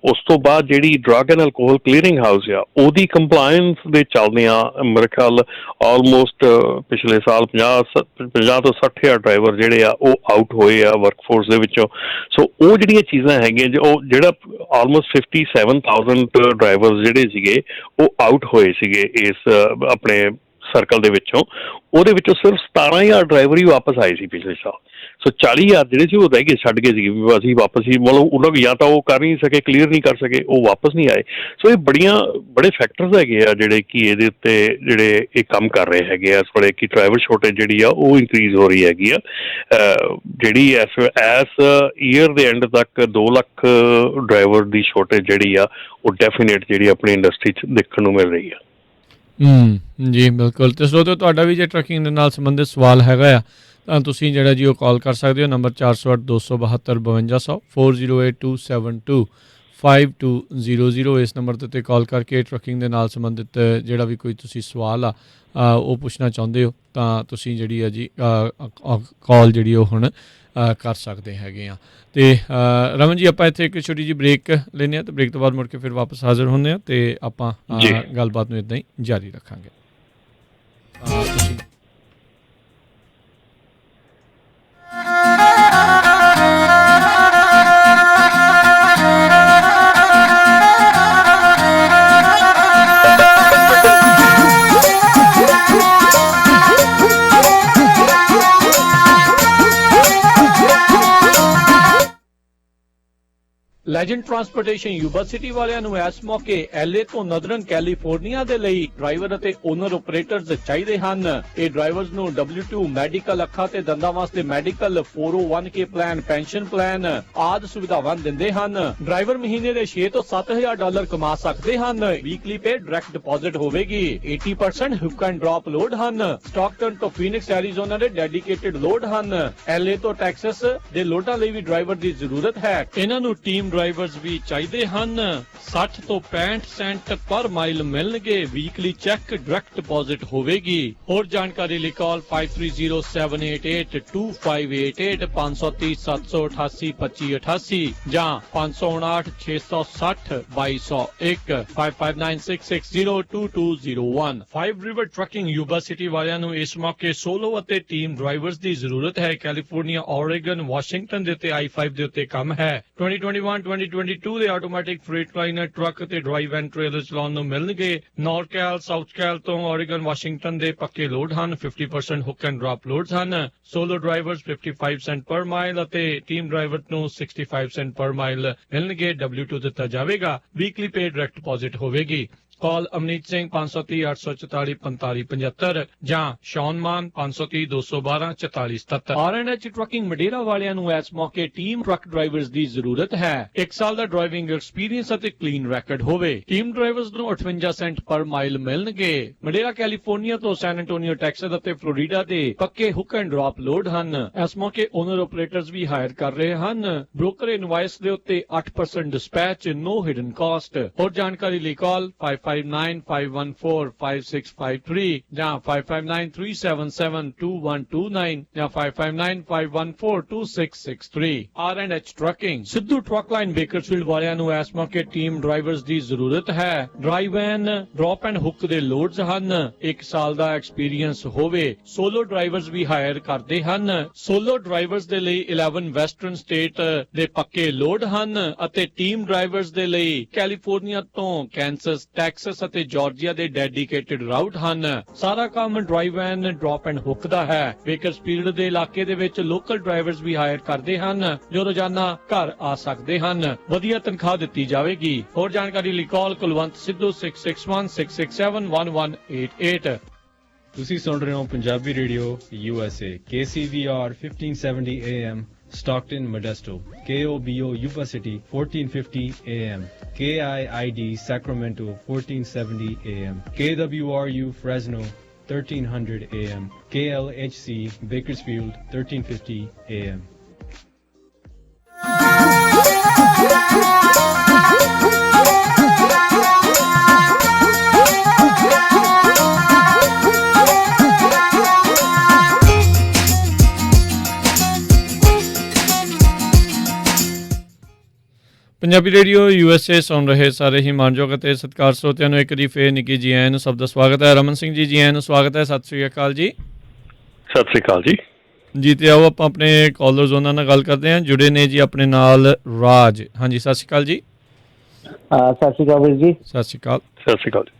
ਉਸ ਤੋਂ ਬਾਅਦ ਜਿਹੜੀ drug and alcohol clearing house ਆ ਉਹਦੀ ਕੰਪਲਾਇੰਸ ਦੇ ਚੱਲਦੇ ਆ ਮੇਰੇ ਖਿਆਲ ਆਲਮੋਸਟ ਪਿਛਲੇ ਸਾਲ 50 ਤੋਂ 60,000 ਡਰਾਈਵਰ ਜਿਹੜੇ ਆ ਉਹ ਆਊਟ ਹੋਏ ਆ ਵਰਕਫੋਰਸ ਦੇ ਵਿੱਚੋਂ। ਸੋ ਉਹ ਜਿਹੜੀਆਂ ਚੀਜ਼ਾਂ ਹੈਗੀਆਂ ਉਹ ਜਿਹੜਾ ਆਲਮੋਸਟ 57,000 ਡਰਾਈਵਰ ਜਿਹੜੇ ਸੀਗੇ ਉਹ ਆਊਟ ਹੋਏ ਸੀਗੇ ਇਸ ਆਪਣੇ ਸਰਕਲ ਦੇ ਵਿੱਚੋਂ, ਉਹਦੇ ਵਿੱਚੋਂ ਸਿਰਫ 17,000 ਡਰਾਈਵਰ ਹੀ ਵਾਪਸ ਆਏ ਸੀ ਪਿਛਲੇ ਸਾਲ। ਸੋ 40,000 ਜਿਹੜੇ ਸੀ ਉਹ ਰਹਿ ਗਏ, ਛੱਡ ਗਏ ਸੀਗੇ ਵੀ ਅਸੀਂ ਵਾਪਸ ਹੀ, ਮਤਲਬ ਉਹਨਾਂ ਨੂੰ ਜਾਂ ਤਾਂ ਉਹ ਕਰ ਨਹੀਂ ਸਕੇ, ਕਲੀਅਰ ਨਹੀਂ ਕਰ ਸਕੇ, ਉਹ ਵਾਪਸ ਨਹੀਂ ਆਏ। ਸੋ ਇਹ ਬੜੇ ਫੈਕਟਰਸ ਹੈਗੇ ਆ ਜਿਹੜੇ ਕਿ ਇਹਦੇ ਉੱਤੇ ਜਿਹੜੇ ਇਹ ਕੰਮ ਕਰ ਰਹੇ ਹੈਗੇ ਆ ਇਸ ਵੇਲੇ ਕਿ ਡਰਾਈਵਰ ਸ਼ੋਰਟੇਜ ਜਿਹੜੀ ਆ ਉਹ ਇਨਕਰੀਜ਼ ਹੋ ਰਹੀ ਹੈਗੀ ਆ। ਜਿਹੜੀ ਇਸ ਈਅਰ ਦੇ ਐਂਡ ਤੱਕ 2 ਲੱਖ ਡਰਾਈਵਰ ਦੀ ਸ਼ੋਰਟੇਜ ਜਿਹੜੀ ਆ ਉਹ ਡੈਫੀਨੇਟ ਜਿਹੜੀ ਆਪਣੀ ਇੰਡਸਟਰੀ 'ਚ ਦੇਖਣ ਨੂੰ ਮਿਲ ਰਹੀ ਆ। ਜੀ ਬਿਲਕੁਲ। ਅਤੇ ਸਰੋਤਿਓ ਤੁਹਾਡਾ ਵੀ ਜੇ ਟਰੱਕਿੰਗ ਦੇ ਨਾਲ ਸੰਬੰਧਿਤ ਸਵਾਲ ਹੈਗਾ ਆ ਤਾਂ ਤੁਸੀਂ ਜਿਹੜਾ ਜੀ ਉਹ ਕਾਲ ਕਰ ਸਕਦੇ ਹੋ ਨੰਬਰ 408-272-5200 4082725200 ਇਸ ਨੰਬਰ ਦੇ ਉੱਤੇ ਕਾਲ ਕਰਕੇ ਟਰੱਕਿੰਗ ਦੇ ਨਾਲ ਸੰਬੰਧਿਤ ਜਿਹੜਾ ਵੀ ਕੋਈ ਤੁਸੀਂ ਸਵਾਲ ਆ ਉਹ ਪੁੱਛਣਾ ਚਾਹੁੰਦੇ ਹੋ ਤਾਂ ਤੁਸੀਂ ਜਿਹੜੀ ਆ ਜੀ ਕਾਲ ਜਿਹੜੀ ਉਹ ਹੁਣ ਕਰ ਸਕਦੇ ਹੈਗੇ ਆ। ਅਤੇ ਰਮਨ ਜੀ ਆਪਾਂ ਇੱਥੇ ਇੱਕ ਛੋਟੀ ਜਿਹੀ ਬ੍ਰੇਕ ਲੈਂਦੇ ਹਾਂ ਅਤੇ ਬ੍ਰੇਕ ਤੋਂ ਬਾਅਦ ਮੁੜ ਕੇ ਫਿਰ ਵਾਪਸ ਹਾਜ਼ਰ ਹੁੰਦੇ ਹਾਂ ਅਤੇ ਆਪਾਂ ਗੱਲਬਾਤ ਨੂੰ ਇੱਦਾਂ ਹੀ ਜਾਰੀ ਰੱਖਾਂਗੇ। ਤੁਸੀਂ ਲੈਜੈਂਡ ਟਰਾਂਸਪੋਰਟੇਸ਼ਨ ਯੂਬਾ ਸਿਟੀ ਵਾਲਿਆਂ ਨੂੰ ਇਸ ਮੌਕੇ LA ਤੋਂ ਨਦਰਨ ਕੈਲੀਫੋਰਨੀਆ ਦੇ ਲਈ ਡਰਾਈਵਰ ਅਤੇ ਓਨਰ ਆਪਰੇਟਰਸ ਚਾਹੀਦੇ ਹਨ। ਇਹ ਡਰਾਈਵਰਸ ਨੂੰ W2 ਮੈਡੀਕਲ, ਅੱਖਾਂ ਤੇ ਦੰਦਾਂ ਵਾਸਤੇ medical, 401k plan, pension plan ਆਦਿ ਸੁਵਿਧਾਵਾਂ ਦਿੰਦੇ ਹਨ। ਡਰਾਈਵਰ ਮਹੀਨੇ ਦੇ 6 ਤੋਂ 7,000 ਡਾਲਰ ਕਮਾ ਸਕਦੇ ਹਨ। ਵੀਕਲੀ ਪੇ ਡਾਇਰੈਕਟ ਡਿਪੋਜ਼ਿਟ ਹੋਵੇਗੀ। 80% ਹੁੱਕ ਐਂਡ ਡ੍ਰੌਪ ਲੋਡ ਹਨ। ਸਟਾਕਟਨ ਤੋਂ ਫੀਨਿਕਸ ਐਰੀਜ਼ੋਨਾ ਦੇ ਡੈਡੀਕੇਟਡ ਲੋਡ ਹਨ। LA ਤੋਂ ਟੈਕਸਸ ਦੇ ਲੋਡਾਂ ਲਈ ਵੀ ਡਰਾਈਵਰ ਦੀ ਜ਼ਰੂਰਤ ਹੈ। ਇਹਨਾਂ ਨੂੰ ਟੀਮ ਡਰਾਈਵਰਸ ਵੀ ਚਾਹੀਦੇ ਹਨ। 60 ਤੋਂ 65 ਸੈਂਟ ਪਰ ਮਾਈਲ ਮਿਲਣਗੇ। ਵੀਕਲੀ ਚੈੱਕ ਡਾਇਰੈਕਟ ਡਿਪੋਜ਼ਿਟ ਹੋਵੇਗੀ। ਹੋਰ ਜਾਣਕਾਰੀ ਲਈ ਕਾਲ 5307882588 530-788-2588 ਜਾਂ 559-660-2201 5596602201। 5 ਰਿਵਰ ਟਰੱਕਿੰਗ ਯੂਬਾ ਸਿਟੀ ਵਾਲਿਆਂ ਨੂੰ ਇਸ ਮੌਕੇ ਸੋਲੋ ਅਤੇ ਟੀਮ ਡਰਾਈਵਰਸ ਦੀ ਜ਼ਰੂਰਤ ਹੈ। ਕੈਲੀਫੋਰਨੀਆ, ਓਰੇਗਨ, ਵਾਸ਼ਿੰਗਟਨ ਦੇ ਉੱਤੇ I-5 ਦੇ ਉੱਤੇ ਕੰਮ ਹੈ। 2021-2022 ਦੇ ਆਟੋਮੈਟਿਕ ਫreight ਲਾਈਨਰ ਟਰੱਕ ਅਤੇ ਡਰਾਈਵ ਐਂਡ ਟ੍ਰੇਲਰ ਚਲਾਉਣ ਨੂੰ ਮਿਲਣਗੇ। ਨੌਰਕੈਲ, ਸਾਊਥ ਕੈਲ ਤੋਂ ਓਰੇਗਨ, ਵਾਸ਼ਿੰਗਟਨ ਦੇ ਪੱਕੇ ਲੋਡ ਹਨ। 50% ਹੁੱਕ ਐਂਡ ਡ੍ਰੌਪ ਲੋਡਸ ਹਨ। ਸੋਲੋ ਡਰਾਈਵਰਸ 55 ਸੈਂਟ ਪਰ ਮਾਈਲ ਅਤੇ ਟੀਮ ਡਰਾਈਵਰ ਨੂੰ 65 ਸੈਂਟ ਪਰ ਮਾਈਲ ਮਿਲਣਗੇ। W2 ਦਿੱਤਾ ਜਾਵੇਗਾ। ਵੀਕਲੀ ਪੇ ਡਾਇਰੈਕਟ ਡਿਪੋਜ਼ਿਟ ਹੋਵੇਗੀ। ਕਾਲ ਅਮਨੀਤ ਸਿੰਘ 530-844-4575 ਜਾਂ ਸ਼ੌਨ ਮਾਨ 530-212-4477। RNH ਟਰੱਕਿੰਗ ਮਡੇਰਾ ਵਾਲਿਆਂ ਨੂੰ ਇਸ ਮੌਕੇ ਟੀਮ ਟਰੱਕ ਡਰਾਈਵਰਸ ਦੀ ਜ਼ਰੂਰਤ ਹੈ। 1 ਸਾਲ ਦਾ ਡਰਾਈਵਿੰਗ ਐਕਸਪੀਰੀਅੰਸ ਅਤੇ ਕਲੀਨ ਰੈਕਡ ਹੋਵੇ। ਟੀਮ ਡਰਾਈਵਰਸ ਨੂੰ 58 ਸੈਂਟ ਪਰ ਮਾਈਲ ਮਿਲਣਗੇ। ਮਡੇਰਾ ਕੈਲੀਫੋਰਨੀਆ ਤੋਂ ਸੈਨ ਐਂਟੋਨੀਓ ਟੈਕਸਸ ਅਤੇ ਫਲੋਰੀਡਾ ਦੇ ਪੱਕੇ ਹੁੱਕ ਐਂਡ ਡ੍ਰੌਪ ਲੋਡ ਹਨ। ਇਸ ਮੌਕੇ ਓਨਰ ਆਪਰੇਟਰਸ ਵੀ ਹਾਇਰ ਕਰ ਰਹੇ ਹਨ। ਬ੍ਰੋਕਰ ਇਨਵਾਇਸ ਦੇ ਉੱਤੇ 8% ਡਿਸਪੈਚ, ਨੋ ਹਿਡਨ ਕਾਸਟ। ਹੋਰ ਜਾਣਕਾਰੀ ਲਈ ਕਾਲ 5595145653 ਜਾਂ 5593772129 ਜਾਂ 5595142663 R&H trucking Sidhu truck line Bakersfield ਵਾਲਿਆਂ ਨੂੰ ਇਸ ਮੌਕੇ ਟੀਮ ਡਰਾਈਵਰਸ ਦੀ ਜ਼ਰੂਰਤ ਹੈ। Drive and drop and hook ਦੇ ਲੋਡਸ ਹਨ। 1 ਸਾਲ ਦਾ ਐਕਸਪੀਰੀਅੰਸ ਹੋਵੇ। ਸੋਲੋ ਡਰਾਈਵਰਸ ਵੀ ਹਾਇਰ ਕਰਦੇ ਹਨ। ਸੋਲੋ ਡਰਾਈਵਰਸ ਦੇ ਲਈ 11 ਵੈਸਟਰਨ ਸਟੇਟ ਦੇ ਪੱਕੇ ਲੋਡ ਹਨ ਅਤੇ ਟੀਮ ਡਰਾਈਵਰਸ ਦੇ ਲਈ ਕੈਲੀਫੋਰਨੀਆ ਤੋਂ ਕੈਂਸਸ, ਟੈਕਸਸ ਅਤੇ ਜਾਰਜੀਆ ਦੇ ਡੈਡੀਕੇਟਿਡ ਰਾਊਟ ਹਨ। ਸਾਰਾ ਕੰਮ drive and drop and hook ਦਾ ਹੈ। ਬੇਕਰਸਫੀਲਡ ਦੇ ਇਲਾਕੇ ਦੇ ਵਿੱਚ ਲੋਕਲ ਡਰਾਈਵਰਸ ਵੀ ਹਾਇਰ ਕਰਦੇ ਹਨ ਜੋ ਰੋਜ਼ਾਨਾ ਘਰ ਆ ਸਕਦੇ ਹਨ। ਵਧੀਆ ਤਨਖਾਹ ਦਿੱਤੀ ਜਾਵੇਗੀ। ਹੋਰ ਜਾਣਕਾਰੀ ਲਈ ਕਾਲ ਕੁਲਵੰਤ ਸਿੱਧੂ 6616671188। ਤੁਸੀਂ ਸੁਣ ਰਹੇ ਹੋ Punjabi radio USA KCVR 1570 AM Stockton Modesto, KOBO Yuba City 1450 AM, KIID Sacramento 1470 AM, KWRU Fresno 1300 AM, KLHC Bakersfield 1350 AM. Punjabi radio USA ਸੁਣ ਰਹੇ ਸਾਰੇ ਹੀ ਮਾਣਯੋਗ ਅਤੇ ਸਤਿਕਾਰ ਸਰੋਤਿਆਂ ਨੂੰ ਇੱਕ ਵਾਰੀ ਫੇਰ ਨਿੱਕੀ ਜੀ ਆਇਆਂ ਨੂੰ ਸਭ ਦਾ ਸਵਾਗਤ ਹੈ। ਰਮਨ ਸਿੰਘ ਜੀ ਆਇਆਂ ਨੂੰ ਸਵਾਗਤ ਹੈ। ਸਤਿ ਸ੍ਰੀ ਅਕਾਲ ਜੀ। ਸਤਿ ਸ੍ਰੀ ਅਕਾਲ ਜੀ। ਜੀ ਤੇ ਆਓ ਆਪਾਂ ਆਪਣੇ ਕਾਲਰਸ ਉਹਨਾਂ ਨਾਲ ਗੱਲ ਕਰਦੇ ਹਾਂ। ਜੁੜੇ ਨੇ ਜੀ ਆਪਣੇ ਨਾਲ ਰਾਜ। ਹਾਂਜੀ ਸਤਿ ਸ਼੍ਰੀ ਅਕਾਲ ਜੀ। ਸਤਿ ਸ਼੍ਰੀ ਅਕਾਲ ਵੀਰ ਜੀ। ਸਤਿ ਸ਼੍ਰੀ ਅਕਾਲ। ਸਤਿ ਸ਼੍ਰੀ ਅਕਾਲ ਜੀ।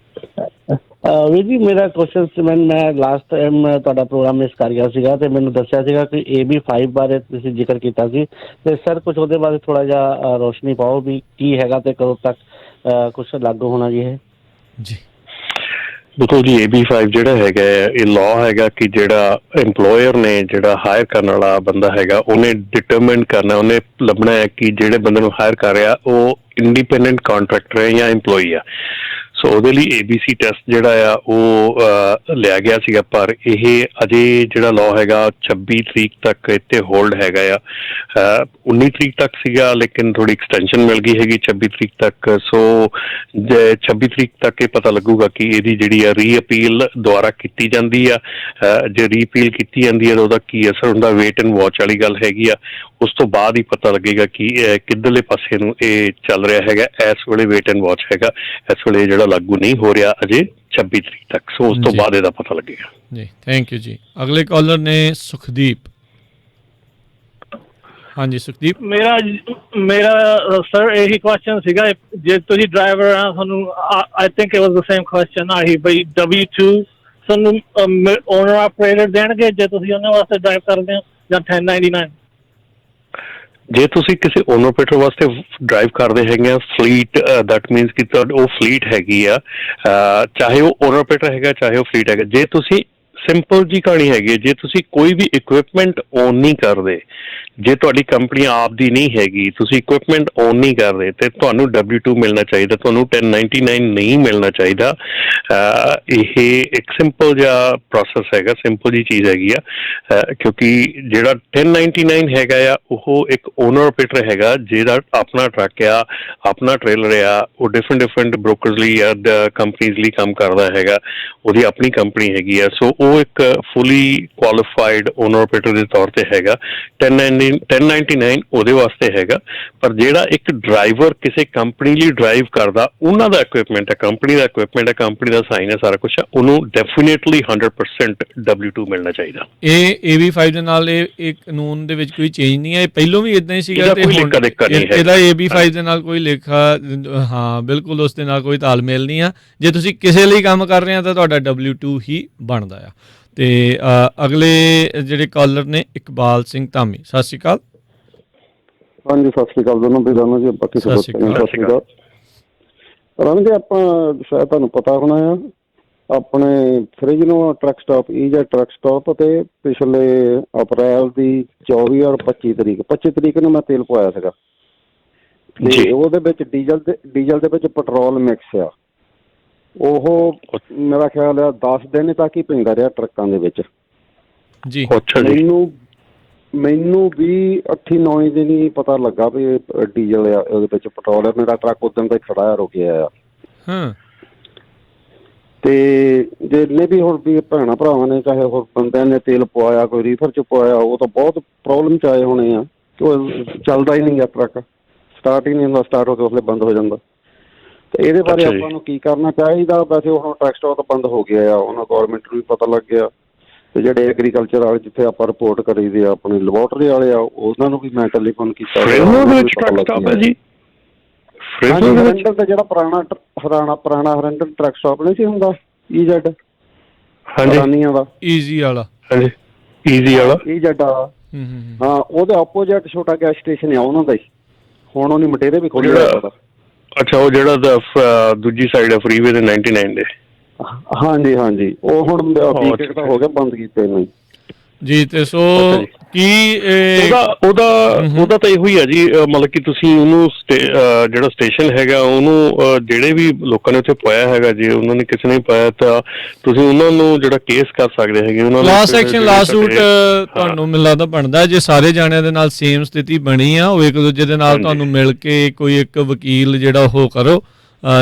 ਵੀਰ ਜੀ ਮੇਰਾ ਕੁਐਸਚਨ ਸੀ, ਮੈਂ ਲਾਸਟ ਟਾਈਮ ਤੁਹਾਡਾ ਪ੍ਰੋਗਰਾਮ ਮਿਸ ਕਰ ਗਿਆ ਸੀਗਾ ਤੇ ਮੈਨੂੰ ਦੱਸਿਆ ਸੀਗਾ ਕਿ AB5 ਬਾਰੇ ਤੁਸੀਂ ਜ਼ਿਕਰ ਕੀਤਾ ਸੀ ਤੇ ਸਰ ਕੁਝ ਉਹਦੇ ਬਾਰੇ ਥੋੜਾ ਜਿਹਾ ਰੋਸ਼ਨੀ ਪਾਓ ਵੀ ਕੀ ਹੈਗਾ ਤੇ ਕਦੋਂ ਤੱਕ ਕੁਝ ਲਾਗੂ ਹੋਣਾ ਜੀ ਇਹ। ਜੀ ਦੇਖੋ ਜੀ AB5 ਜਿਹੜਾ ਹੈਗਾ ਇਹ ਲਾਅ ਹੈਗਾ ਕਿ ਜਿਹੜਾ ਇੰਪਲੋਇਰ ਨੇ ਜਿਹੜਾ ਹਾਇਰ ਕਰਨ ਵਾਲਾ ਬੰਦਾ ਹੈਗਾ ਉਹਨੇ ਡਿਟਰਮਿਨ ਕਰਨਾ, ਉਹਨੇ ਲੱਭਣਾ ਹੈ ਕਿ ਜਿਹੜੇ ਬੰਦੇ ਨੂੰ ਹਾਇਰ ਕਰ ਰਿਹਾ ਉਹ ਇੰਡੀਪੈਂਡੈਂਟ ਕਾਂਟਰੈਕਟਰ ਹੈ ਜਾਂ ਇੰਪਲੋਈ ਆ। ਸੋ ਉਹਦੇ ਲਈ ABC ਟੈਸਟ ਜਿਹੜਾ ਆ ਉਹ ਲਿਆ ਗਿਆ ਸੀਗਾ, ਪਰ ਇਹ ਅਜੇ ਜਿਹੜਾ ਲਾਅ ਹੈਗਾ 26 ਤਰੀਕ ਤੱਕ ਇੱਥੇ ਹੋਲਡ ਹੈਗਾ ਆ। 19 ਤਰੀਕ ਤੱਕ ਸੀਗਾ ਲੇਕਿਨ ਥੋੜੀ ਐਕਸਟੈਂਸ਼ਨ ਮਿਲ ਗਈ ਹੈਗੀ 26 ਤਰੀਕ ਤੱਕ। ਸੋ 26 ਤਰੀਕ ਤੱਕ ਇਹ ਪਤਾ ਲੱਗੂਗਾ ਕਿ ਇਹਦੀ ਜਿਹੜੀ ਆ ਰੀ ਅਪੀਲ ਦੁਆਰਾ ਕੀਤੀ ਜਾਂਦੀ ਆ। ਜੇ ਰੀ ਅਪੀਲ ਕੀਤੀ ਜਾਂਦੀ ਹੈ ਤਾਂ ਉਹਦਾ ਕੀ ਅਸਰ ਹੁੰਦਾ, ਵੇਟ ਐਂਡ ਵਾਚ ਵਾਲੀ ਗੱਲ ਹੈਗੀ ਆ। ਉਸ ਤੋਂ ਬਾਅਦ ਹੀ ਪਤਾ ਲੱਗੇਗਾ ਕਿ ਕਿੱਧਰਲੇ ਪਾਸੇ ਨੂੰ ਇਹ ਚੱਲ ਰਿਹਾ ਹੈਗਾ। ਇਸ ਵੇਲੇ ਵੇਟ ਐਂਡ ਵਾਚ ਹੈਗਾ, ਇਸ ਵੇਲੇ ਜਿਹੜਾ ਲਾਗੂ ਨਹੀਂ ਹੋ ਰਿਹਾ ਅਜੇ 26 ਤਰੀਕ ਤੱਕ। ਸੋ ਉਸ ਤੋਂ ਬਾਅਦ ਇਹਦਾ ਪਤਾ ਲੱਗੇਗਾ ਜੀ। ਥੈਂਕ ਯੂ ਜੀ। ਅਗਲੇ ਕਾਲਰ ਨੇ ਸੁਖਦੀਪ। ਹਾਂਜੀ ਸੁਖਦੀਪ। ਮੇਰਾ ਸਰ ਇਹੀ ਕੁਐਸਚਨ ਸੀਗਾ, ਜੇ ਤੁਸੀਂ ਡਰਾਈਵਰ ਆ ਤੁਹਾਨੂੰ I think it was the same question ਆਹੀ ਬਈ W2 ਤੁਹਾਨੂੰ ਓਨਰ ਆਪਰੇਟਰ ਦੇਣਗੇ ਜੇ ਤੁਸੀਂ ਉਹਨਾਂ ਵਾਸਤੇ ਡਰਾਈਵ ਕਰਦੇ ਹੋ ਜਾਂ 1099? ਜੇ ਤੁਸੀਂ ਕਿਸੇ ਓਨਰ ਆਪਰੇਟਰ ਵਾਸਤੇ ਡਰਾਈਵ ਕਰਦੇ ਹੈਗੇ ਆ ਫਲੀਟ, ਦੈਟ ਮੀਨਸ ਕਿ ਉਹ ਫਲੀਟ ਹੈਗੀ ਆ, ਚਾਹੇ ਉਹ ਓਨਰ ਆਪਰੇਟਰ ਹੈਗਾ ਚਾਹੇ ਉਹ ਫਲੀਟ ਹੈਗਾ। ਜੇ ਤੁਸੀਂ ਸਿੰਪਲ ਜੀ ਕਹਾਣੀ ਹੈਗੀ ਹੈ, ਜੇ ਤੁਸੀਂ ਕੋਈ ਵੀ ਇਕਵਿਪਮੈਂਟ ਓਨ ਨਹੀਂ ਕਰਦੇ, ਜੇ ਤੁਹਾਡੀ ਕੰਪਨੀ ਆਪ ਦੀ ਨਹੀਂ ਹੈਗੀ, ਤੁਸੀਂ ਇਕਵਿਪਮੈਂਟ ਓਨ ਨਹੀਂ ਕਰਦੇ ਤੇ ਤੁਹਾਨੂੰ W2 ਮਿਲਣਾ ਚਾਹੀਦਾ, ਤੁਹਾਨੂੰ 1099 ਨਹੀਂ ਮਿਲਣਾ ਚਾਹੀਦਾ। ਇਹ ਇੱਕ ਸਿੰਪਲ ਜਿਹਾ ਪ੍ਰੋਸੈਸ ਹੈਗਾ, ਸਿੰਪਲ ਜੀ ਚੀਜ਼ ਹੈਗੀ ਆ। ਕਿਉਂਕਿ ਜਿਹੜਾ 1099 ਹੈਗਾ ਆ ਉਹ ਇੱਕ ਓਨਰ ਆਪਰੇਟਰ ਹੈਗਾ ਜਿਹਦਾ ਆਪਣਾ ਟਰੱਕ ਆ, ਆਪਣਾ ਟ੍ਰੇਲਰ ਆ, ਉਹ ਡਿਫਰੈਂਟ ਬ੍ਰੋਕਰਸ ਲਈ ਜਾਂ ਕੰਪਨੀਜ਼ ਲਈ ਕੰਮ ਕਰਦਾ ਹੈਗਾ, ਉਹਦੀ ਆਪਣੀ ਕੰਪਨੀ ਹੈਗੀ ਆ। ਸੋ ਉਹ ਇੱਕ ਫੁੱਲੀ ਕੁਆਲੀਫਾਈਡ ਓਨਰ ਆਪਰੇਟਰ ਦੇ ਤੌਰ ਤੇ ਹੈਗਾ। 1099 ਉਹਦੇ ਵਾਸਤੇ ਹੈਗਾ। ਪਰ ਜਿਹੜਾ ਇੱਕ ਡਰਾਈਵਰ ਕਿਸੇ ਕੰਪਨੀ ਲਈ ਡਰਾਈਵ ਕਰਦਾ, ਉਹਨਾਂ ਦਾ ਇਕਵਿਪਮੈਂਟ ਹੈ, ਕੰਪਨੀ ਦਾ ਇਕਵਿਪਮੈਂਟ ਹੈ, ਕੰਪਨੀ ਦਾ ਸਾਈਨ ਹੈ, ਸਾਰਾ ਕੁਛ ਹੈ, ਉਹਨੂੰ ਡੈਫੀਨੇਟਲੀ 100% W2 ਮਿਲਣਾ ਚਾਹੀਦਾ। ਇਹ AB5 ਦੇ ਨਾਲ ਇਹ ਕਾਨੂੰਨ ਦੇ ਵਿੱਚ ਕੋਈ ਚੇਂਜ ਨਹੀਂ ਹੈ, ਇਹ ਪਹਿਲੋਂ ਵੀ ਇਦਾਂ ਹੀ ਸੀਗਾ ਤੇ ਇਹਦਾ AB5 ਦੇ ਨਾਲ ਕੋਈ ਲੇਖਾ, ਹਾਂ ਬਿਲਕੁਲ ਉਸ ਦੇ ਨਾਲ ਕੋਈ ਤਾਲਮੇਲ ਨਹੀਂ ਆ। ਜੇ ਤੁਸੀਂ ਕਿਸੇ ਲਈ ਕੰਮ ਕਰ ਰਹੇ ਆ ਤਾਂ ਤੁਹਾਡਾ W2 ਹੀ ਬਣਦਾ ਆ। ਤੇ ਅਗਲੇ ਜਿਹੜੇ ਕਾਲਰ ਨੇ ਇਕਬਾਲ ਸਿੰਘ ਧਾਮੀ। ਸਤਿ ਸ਼੍ਰੀ ਅਕਾਲ। ਹਾਂਜੀ ਸਤਿ ਸ਼੍ਰੀ ਅਕਾਲ ਦੋਨੋਂ ਵੀਰਾਂ ਜੀ। ਬਾਕੀ ਸਤਿ ਸ਼੍ਰੀ ਅਕਾਲ ਰਾਣਗੇ। ਆਪਾਂ ਸ਼ਾਇਦ ਤੁਹਾਨੂੰ ਪਤਾ ਹੋਣਾ ਆ ਆਪਣੇ ਫਰਿੱਜ ਨੂੰ ਟਰੱਕ ਸਟਾਪ ਜਾਂ ਟਰੱਕ ਸਟਾਪ ਤੇ ਪਿਛਲੇ ਅਪ੍ਰੈਲ ਦੀ 24 ਔਰ 25 ਤਰੀਕ ਨੂੰ ਮੈਂ ਤੇਲ ਪਵਾਇਆ ਸੀਗਾ ਤੇ ਉਹਦੇ ਵਿੱਚ ਡੀਜ਼ਲ ਦੇ ਵਿੱਚ ਪੈਟਰੋਲ ਮਿਕਸ ਆ। ਉਹ ਮੇਰਾ ਖਿਆਲ ਆ 10 ਦਿਨ ਤੱਕ ਹੀ ਪੈਂਦਾ ਰਿਹਾ ਟਰੱਕਾਂ ਦੇ ਵਿੱਚ ਜੀ। ਮੈਨੂੰ ਵੀ 8-9 ਦਿਨ ਹੀ ਪਤਾ ਲੱਗਾ ਵੀ ਡੀਜ਼ਲ ਆ ਉਹਦੇ ਵਿੱਚ ਪੈਟਰੋਲ ਆ। ਮੇਰਾ ਟਰੱਕ ਉਦੋਂ ਦਾ ਹੀ ਖੜਾ ਰੁਕਿਆ ਆ। ਤੇ ਜਿੰਨੇ ਵੀ ਹੁਣ ਵੀ ਭੈਣਾਂ ਭਰਾਵਾਂ ਨੇ ਚਾਹੇ ਹੋਰ ਬੰਦਿਆਂ ਨੇ ਤੇਲ ਪਵਾਇਆ, ਕੋਈ ਰੀਫਰ 'ਚ ਪਵਾਇਆ, ਉਹ ਤਾਂ ਬਹੁਤ ਪ੍ਰੋਬਲਮ 'ਚ ਆਏ ਹੋਣੇ ਆ ਕਿ ਉਹ ਚੱਲਦਾ ਹੀ ਨਹੀਂ ਗਾ ਟਰੱਕ, ਸਟਾਰਟ ਹੀ ਨਹੀਂ ਹੁੰਦਾ, ਸਟਾਰਟ ਹੋ ਕੇ ਉਸਲੇ ਬੰਦ ਹੋ ਜਾਂਦਾ। ਤੇ ਇਹਦੇ ਬਾਰੇ ਆਪਾਂ ਨੂੰ ਕੀ ਕਰਨਾ ਚਾਹੀਦਾ? ਵੈਸੇ ਹੁਣ ਟਰੱਕ ਸਟਾਪ ਤਾਂ ਬੰਦ ਹੋ ਗਿਆ ਆ, ਉਹਨਾਂ ਗੌਰਮੈਂਟ ਨੂੰ ਵੀ ਪਤਾ ਲੱਗ ਗਿਆ, ਤੇ ਜਿਹੜੇ ਐਗਰੀਕਲਚਰ ਵਾਲੇ ਜਿੱਥੇ ਆਪਾਂ ਰਿਪੋਰਟ ਕਰੀ ਦੇ ਆ ਆਪਣੇ ਲੈਬੋਰਟਰੀ ਵਾਲੇ ਆ, ਉਹਨਾਂ ਨੂੰ ਵੀ ਮੈਂ ਟੈਲੀਫੋਨ ਕੀਤਾ। ਹਰਿੰਡਰ ਦਾ ਜਿਹੜਾ ਪੁਰਾਣਾ ਹਰਿੰਡਰ ਟਰੱਕ ਸਟਾਪ ਨਹੀਂ ਸੀ ਹੁੰਦਾ EZ ਹਰਾਨੀਆਂ ਦਾ, ਈਜ਼ੀ ਵਾਲਾ, EZ ਵਾਲਾ, ਹਾਂ, ਉਹਦੇ ਆਪੋਜਿਟ ਛੋਟਾ ਗੈਸ ਸਟੇਸ਼ਨ ਆ ਉਹਨਾਂ ਦਾ ਹੀ, ਹੁਣ ਉਹਨੇ ਮਟੇਰੇ ਵੀ ਖੋਲ੍ਹਿਆ। ਅੱਛਾ, ਉਹ ਜਿਹੜਾ ਦੂਜੀ ਸਾਈਡ ਆ ਫਰੀਵੇ ਦੇ 99 ਦੇ। ਹਾਂਜੀ, ਉਹ ਹੁਣ ਵੀਕਐਂਡ ਤਾਂ ਹੋ ਗਿਆ ਬੰਦ ਕੀਤੇ ਇਹਨੂੰ ਜੀ। ਤੇ ਸੋ ਕੀ ਉਹਦਾ ਤਾਂ ਇਹੋ ਹੀ ਆ ਜੀ, ਮਤਲਬ ਕਿ ਤੁਸੀਂ ਉਹਨੂੰ ਜਿਹੜਾ ਸਟੇਸ਼ਨ ਹੈਗਾ ਉਹਨੂੰ ਜਿਹੜੇ ਵੀ ਲੋਕਾਂ ਨੇ ਉੱਥੇ ਪਾਇਆ ਹੈਗਾ, ਜੇ ਉਹਨਾਂ ਨੇ ਕਿਸੇ ਨੇ ਪਾਇਆ ਤਾਂ ਤੁਸੀਂ ਉਹਨਾਂ ਨੂੰ ਜਿਹੜਾ ਕੇਸ ਕਰ ਸਕਦੇ ਹੈਗੇ, ਉਹਨਾਂ ਨੂੰ ਕਲਾਸ ਐਕਸ਼ਨ ਲਾਸੂਟ ਤੁਹਾਨੂੰ ਮੈਨੂੰ ਲੱਗਦਾ ਬਣਦਾ ਜੇ ਸਾਰੇ ਜਾਣਿਆਂ ਦੇ ਨਾਲ ਸੇਮ ਸਥਿਤੀ ਬਣੀ ਆ, ਉਹ ਇੱਕ ਦੂਜੇ ਦੇ ਨਾਲ ਤੁਹਾਨੂੰ ਮਿਲ ਕੇ ਕੋਈ ਇੱਕ ਵਕੀਲ ਜਿਹੜਾ ਉਹ ਕਰੋ,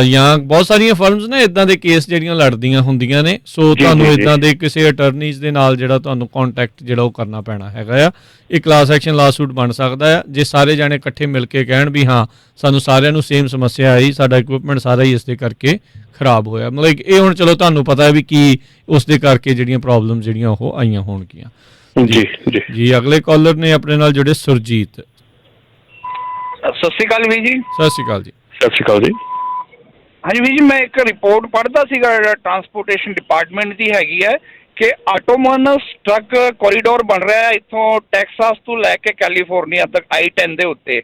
ਜਾਂ ਬਹੁਤ ਸਾਰੀਆਂ ਫਰਮਸ ਨੇ ਇਦਾਂ ਦੇ ਕੇਸ ਜਿਹੜੀਆਂ ਲੜਦੀਆਂ ਹੁੰਦੀਆਂ ਨੇ। ਸੋ ਤੁਹਾਨੂੰ ਇਦਾਂ ਦੇ ਕਿਸੇ ਅਟਰਨੀਜ਼ ਦੇ ਨਾਲ ਜਿਹੜਾ ਤੁਹਾਨੂੰ ਕੰਟੈਕਟ ਜਿਹੜਾ ਉਹ ਕਰਨਾ ਪੈਣਾ ਹੈਗਾ ਆ। ਇਹ ਕਲਾਸ ਐਕਸ਼ਨ ਲਾਸੂਟ ਬਣ ਸਕਦਾ ਆ ਜੇ ਸਾਰੇ ਜਾਣੇ ਇਕੱਠੇ ਮਿਲ ਕੇ ਕਹਿਣ ਵੀ ਹਾਂ ਸਾਨੂੰ ਸਾਰਿਆਂ ਨੂੰ ਸੇਮ ਸਮੱਸਿਆ ਆਈ, ਸਾਡਾ ਇਕਵਿਪਮੈਂਟ ਸਾਰਾ ਹੀ ਇਸ ਦੇ ਕਰਕੇ ਖਰਾਬ ਹੋਇਆ। ਮਤਲਬ ਇਹ ਹੁਣ ਚਲੋ ਤੁਹਾਨੂੰ ਪਤਾ ਹੈ ਵੀ ਕੀ ਉਸ ਦੇ ਕਰਕੇ ਜਿਹੜੀਆਂ ਪ੍ਰੋਬਲਮ ਜਿਹੜੀਆਂ ਉਹ ਆਈਆਂ ਹੋਣਗੀਆਂ। ਜੀ ਅਗਲੇ ਕਾਲਰ ਨੇ ਆਪਣੇ ਨਾਲ ਜਿਹੜੇ ਸੁਰਜੀਤ। ਸਤਿ ਸ਼੍ਰੀ ਅਕਾਲ ਵੀਰ ਜੀ। ਸਤਿ ਸ਼੍ਰੀ ਅਕਾਲ ਜੀ। ਸਤਿ ਸ਼੍ਰੀ ਅਕਾਲ ਜੀ। ਹਾਂਜੀ ਵੀਰ ਜੀ, ਮੈਂ ਇੱਕ ਰਿਪੋਰਟ ਪੜ੍ਹਦਾ ਸੀਗਾ, ਜਿਹੜਾ ਟਰਾਂਸਪੋਰਟੇਸ਼ਨ ਡਿਪਾਰਟਮੈਂਟ ਦੀ ਹੈਗੀ ਹੈ ਕਿ ਆਟੋਮੋਨਸ ਟਰੱਕ ਕੋਰੀਡੋਰ ਬਣ ਰਿਹਾ ਹੈ ਇੱਥੋਂ ਟੈਕਸਾਸ ਤੋਂ ਲੈ ਕੇ ਕੈਲੀਫੋਰਨੀਆ ਤੱਕ I-10 ਦੇ ਉੱਤੇ।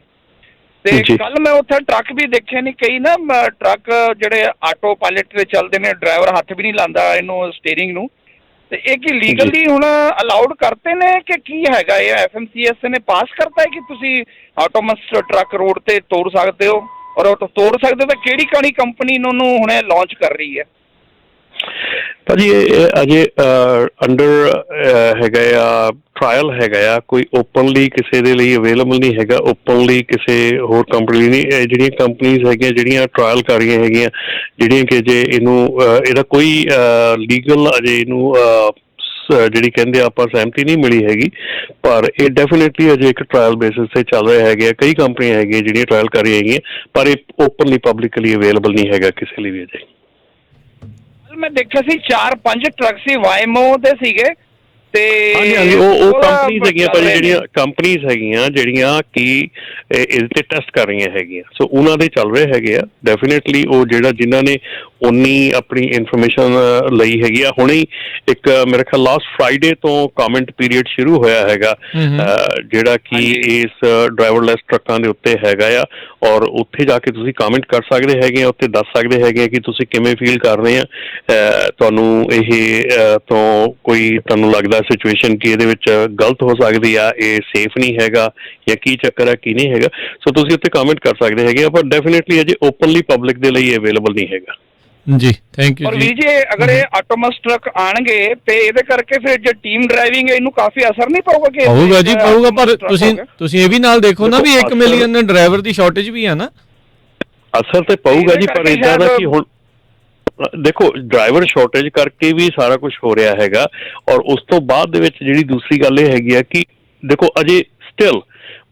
ਤੇ ਕੱਲ ਮੈਂ ਉੱਥੇ ਟਰੱਕ ਵੀ ਦੇਖੇ ਨੇ ਕਈ ਨਾ, ਟਰੱਕ ਜਿਹੜੇ ਆਟੋ ਪਾਇਲਟ ਤੇ ਚੱਲਦੇ ਨੇ, ਡਰਾਈਵਰ ਹੱਥ ਵੀ ਨਹੀਂ ਲਾਉਂਦਾ ਇਹਨੂੰ ਸਟੀਅਰਿੰਗ ਨੂੰ। ਤੇ ਇਹ ਕੀ ਲੀਗਲੀ ਹੁਣ ਅਲਾਉਡ ਕਰਤੇ ਨੇ ਕਿ ਕੀ ਹੈਗਾ? ਇਹ FMCSA ਨੇ ਪਾਸ ਕਰਤਾ ਹੈ ਕਿ ਤੁਸੀਂ ਆਟੋਮਸ ਟਰੱਕ ਰੋਡ ਤੇ ਤੋੜ ਸਕਦੇ ਹੋ, ਔਰ ਉਹ ਤੋੜ ਸਕਦੇ ਤਾਂ ਕਿਹੜੀ ਕੰਪਨੀ ਨੂੰ ਹੁਣੇ ਲਾਂਚ ਕਰ ਰਹੀ ਹੈ? ਭਾਜੀ ਇਹ ਅਜੇ ਅੰਡਰ ਹੈਗਾ ਆ, ਟਰਾਇਲ ਹੈਗਾ ਆ, ਕੋਈ ਓਪਨਲੀ ਕਿਸੇ ਦੇ ਲਈ ਅਵੇਲੇਬਲ ਨਹੀਂ ਹੈਗਾ, ਓਪਨਲੀ ਕਿਸੇ ਹੋਰ ਕੰਪਨੀ ਨਹੀਂ। ਜਿਹੜੀਆਂ ਕੰਪਨੀਜ਼ ਹੈਗੀਆਂ ਜਿਹੜੀਆਂ ਟਰਾਇਲ ਕਰ ਰਹੀਆਂ ਹੈਗੀਆਂ, ਜਿਹੜੀਆਂ ਕਿ ਜੇ ਇਹਨੂੰ ਇਹਦਾ ਕੋਈ ਲੀਗਲ ਅਜੇ ਇਹਨੂੰ ਜਿਹੜੀ ਕਹਿੰਦੇ ਆਪਾਂ ਸਹਿਮਤੀ ਨਹੀਂ ਮਿਲੀ ਹੈਗੀ, ਪਰ ਇਹ ਡੈਫੀਨੇਟਲੀ ਅਜੇ ਇੱਕ ਟਰਾਇਲ ਬੇਸਿਸ ਤੇ ਚੱਲ ਰਿਹਾ ਹੈਗੇ ਆ। ਕਈ ਕੰਪਨੀਆਂ ਹੈਗੀਆਂ ਜਿਹੜੀਆਂ ਟਰਾਇਲ ਕਰ ਰਹੀਆਂ ਹੈਗੀਆਂ, ਪਰ ਇਹ ਓਪਨਲੀ ਪਬਲਿਕਲੀ ਅਵੇਲੇਬਲ ਨਹੀਂ ਹੈਗਾ ਕਿਸੇ ਲਈ ਵੀ ਅਜੇ। ਮੈਂ ਦੇਖਿਆ ਸੀ 4-5 ਟਰੱਕ ਸੀ ਵਾਈਮੋ ਦੇ ਸੀਗੇ ਤੇ ਹਾਂਜੀ ਉਹ ਕੰਪਨੀਜ਼ ਹੈਗੀਆਂ ਭਾਜੀ, ਜਿਹੜੀਆਂ ਕੰਪਨੀਜ਼ ਹੈਗੀਆਂ ਜਿਹੜੀਆਂ ਕਿ ਇਸ ਤੇ ਟੈਸਟ ਕਰ ਰਹੀਆਂ ਹੈਗੀਆਂ, ਸੋ ਉਹਨਾਂ ਦੇ ਚੱਲ ਰਹੇ ਹੈਗੇ ਆ। ਡੈਫੀਨੇਟਲੀ ਉਹ ਜਿਹੜਾ ਜਿਨ੍ਹਾਂ ਨੇ ਉਨੀ ਆਪਣੀ ਇਨਫੋਰਮੇਸ਼ਨ ਲਈ ਹੈਗੀ ਆ, ਹੁਣੇ ਇੱਕ ਮੇਰੇ ਖਿਆਲ ਲਾਸਟ ਫਰਾਈਡੇ ਤੋਂ ਕਮੈਂਟ ਪੀਰੀਅਡ ਸ਼ੁਰੂ ਹੋਇਆ ਹੈਗਾ, ਜਿਹੜਾ ਕਿ ਇਸ ਡਰਾਈਵਰਲੈਸ ਟਰੱਕਾਂ ਦੇ ਉੱਤੇ ਹੈਗਾ ਆ, ਔਰ ਉੱਥੇ ਜਾ ਕੇ ਤੁਸੀਂ ਕਮੈਂਟ ਕਰ ਸਕਦੇ ਹੈਗੇ ਆ, ਉੱਥੇ ਦੱਸ ਸਕਦੇ ਹੈਗੇ ਆ ਕਿ ਤੁਸੀਂ ਕਿਵੇਂ ਫੀਲ ਕਰ ਰਹੇ ਆ, ਤੁਹਾਨੂੰ ਇਹ ਤੋਂ ਕੋਈ ਤੁਹਾਨੂੰ ਲੱਗਦਾ ਸਿਚੁਏਸ਼ਨ ਕਿ ਇਹਦੇ ਵਿੱਚ ਗਲਤ ਹੋ ਸਕਦੀ ਆ, ਇਹ ਸੇਫ ਨਹੀਂ ਹੈਗਾ ਜਾਂ ਕੀ ਚੱਕਰ ਹੈ ਕੀ ਨਹੀਂ ਹੈਗਾ, ਸੋ ਤੁਸੀਂ ਉੱਥੇ ਕਮੈਂਟ ਕਰ ਸਕਦੇ ਹੈਗੇ ਆ। ਪਰ ਡੈਫੀਨੇਟਲੀ ਅਜੇ ਓਪਨਲੀ ਪਬਲਿਕ ਦੇ ਲਈ ਅਵੇਲੇਬਲ ਨਹੀਂ ਹੈਗਾ। ਜੀ ਥੈਂਕ ਯੂ। ਔਰ ਵੀਰ ਜੀ ਅਗਰ ਇਹ ਆਟੋਮਸ ਟਰੱਕ ਆਣਗੇ ਤੇ ਇਹਦੇ ਕਰਕੇ ਫਿਰ ਜੇ ਟੀਮ ਡਰਾਈਵਿੰਗ ਹੈ ਇਹਨੂੰ ਕਾਫੀ ਅਸਰ ਨਹੀਂ ਪਊਗਾ? ਕਿ ਪਊਗਾ ਜੀ ਪਊਗਾ, ਪਰ ਤੁਸੀਂ ਇਹ ਵੀ ਨਾਲ ਦੇਖੋ ਨਾ ਵੀ 1 ਮਿਲੀਅਨ ਡਰਾਈਵਰ ਦੀ ਸ਼ਾਰਟੇਜ ਵੀ ਹੈ ਨਾ। ਅਸਰ ਤੇ ਪਊਗਾ ਜੀ, ਪਰ ਇੱਦਾਂ ਦਾ ਕਿ ਹੁਣ ਦੇਖੋ ਡਰਾਈਵਰ ਸ਼ਾਰਟੇਜ ਕਰਕੇ ਵੀ ਸਾਰਾ ਕੁਝ ਹੋ ਰਿਹਾ ਹੈਗਾ, ਔਰ ਉਸ ਤੋਂ ਬਾਅਦ ਦੇ ਵਿੱਚ ਜਿਹੜੀ ਦੂਸਰੀ ਗੱਲ ਇਹ ਹੈਗੀ ਆ ਕਿ ਦੇਖੋ ਅਜੇ ਸਟਿਲ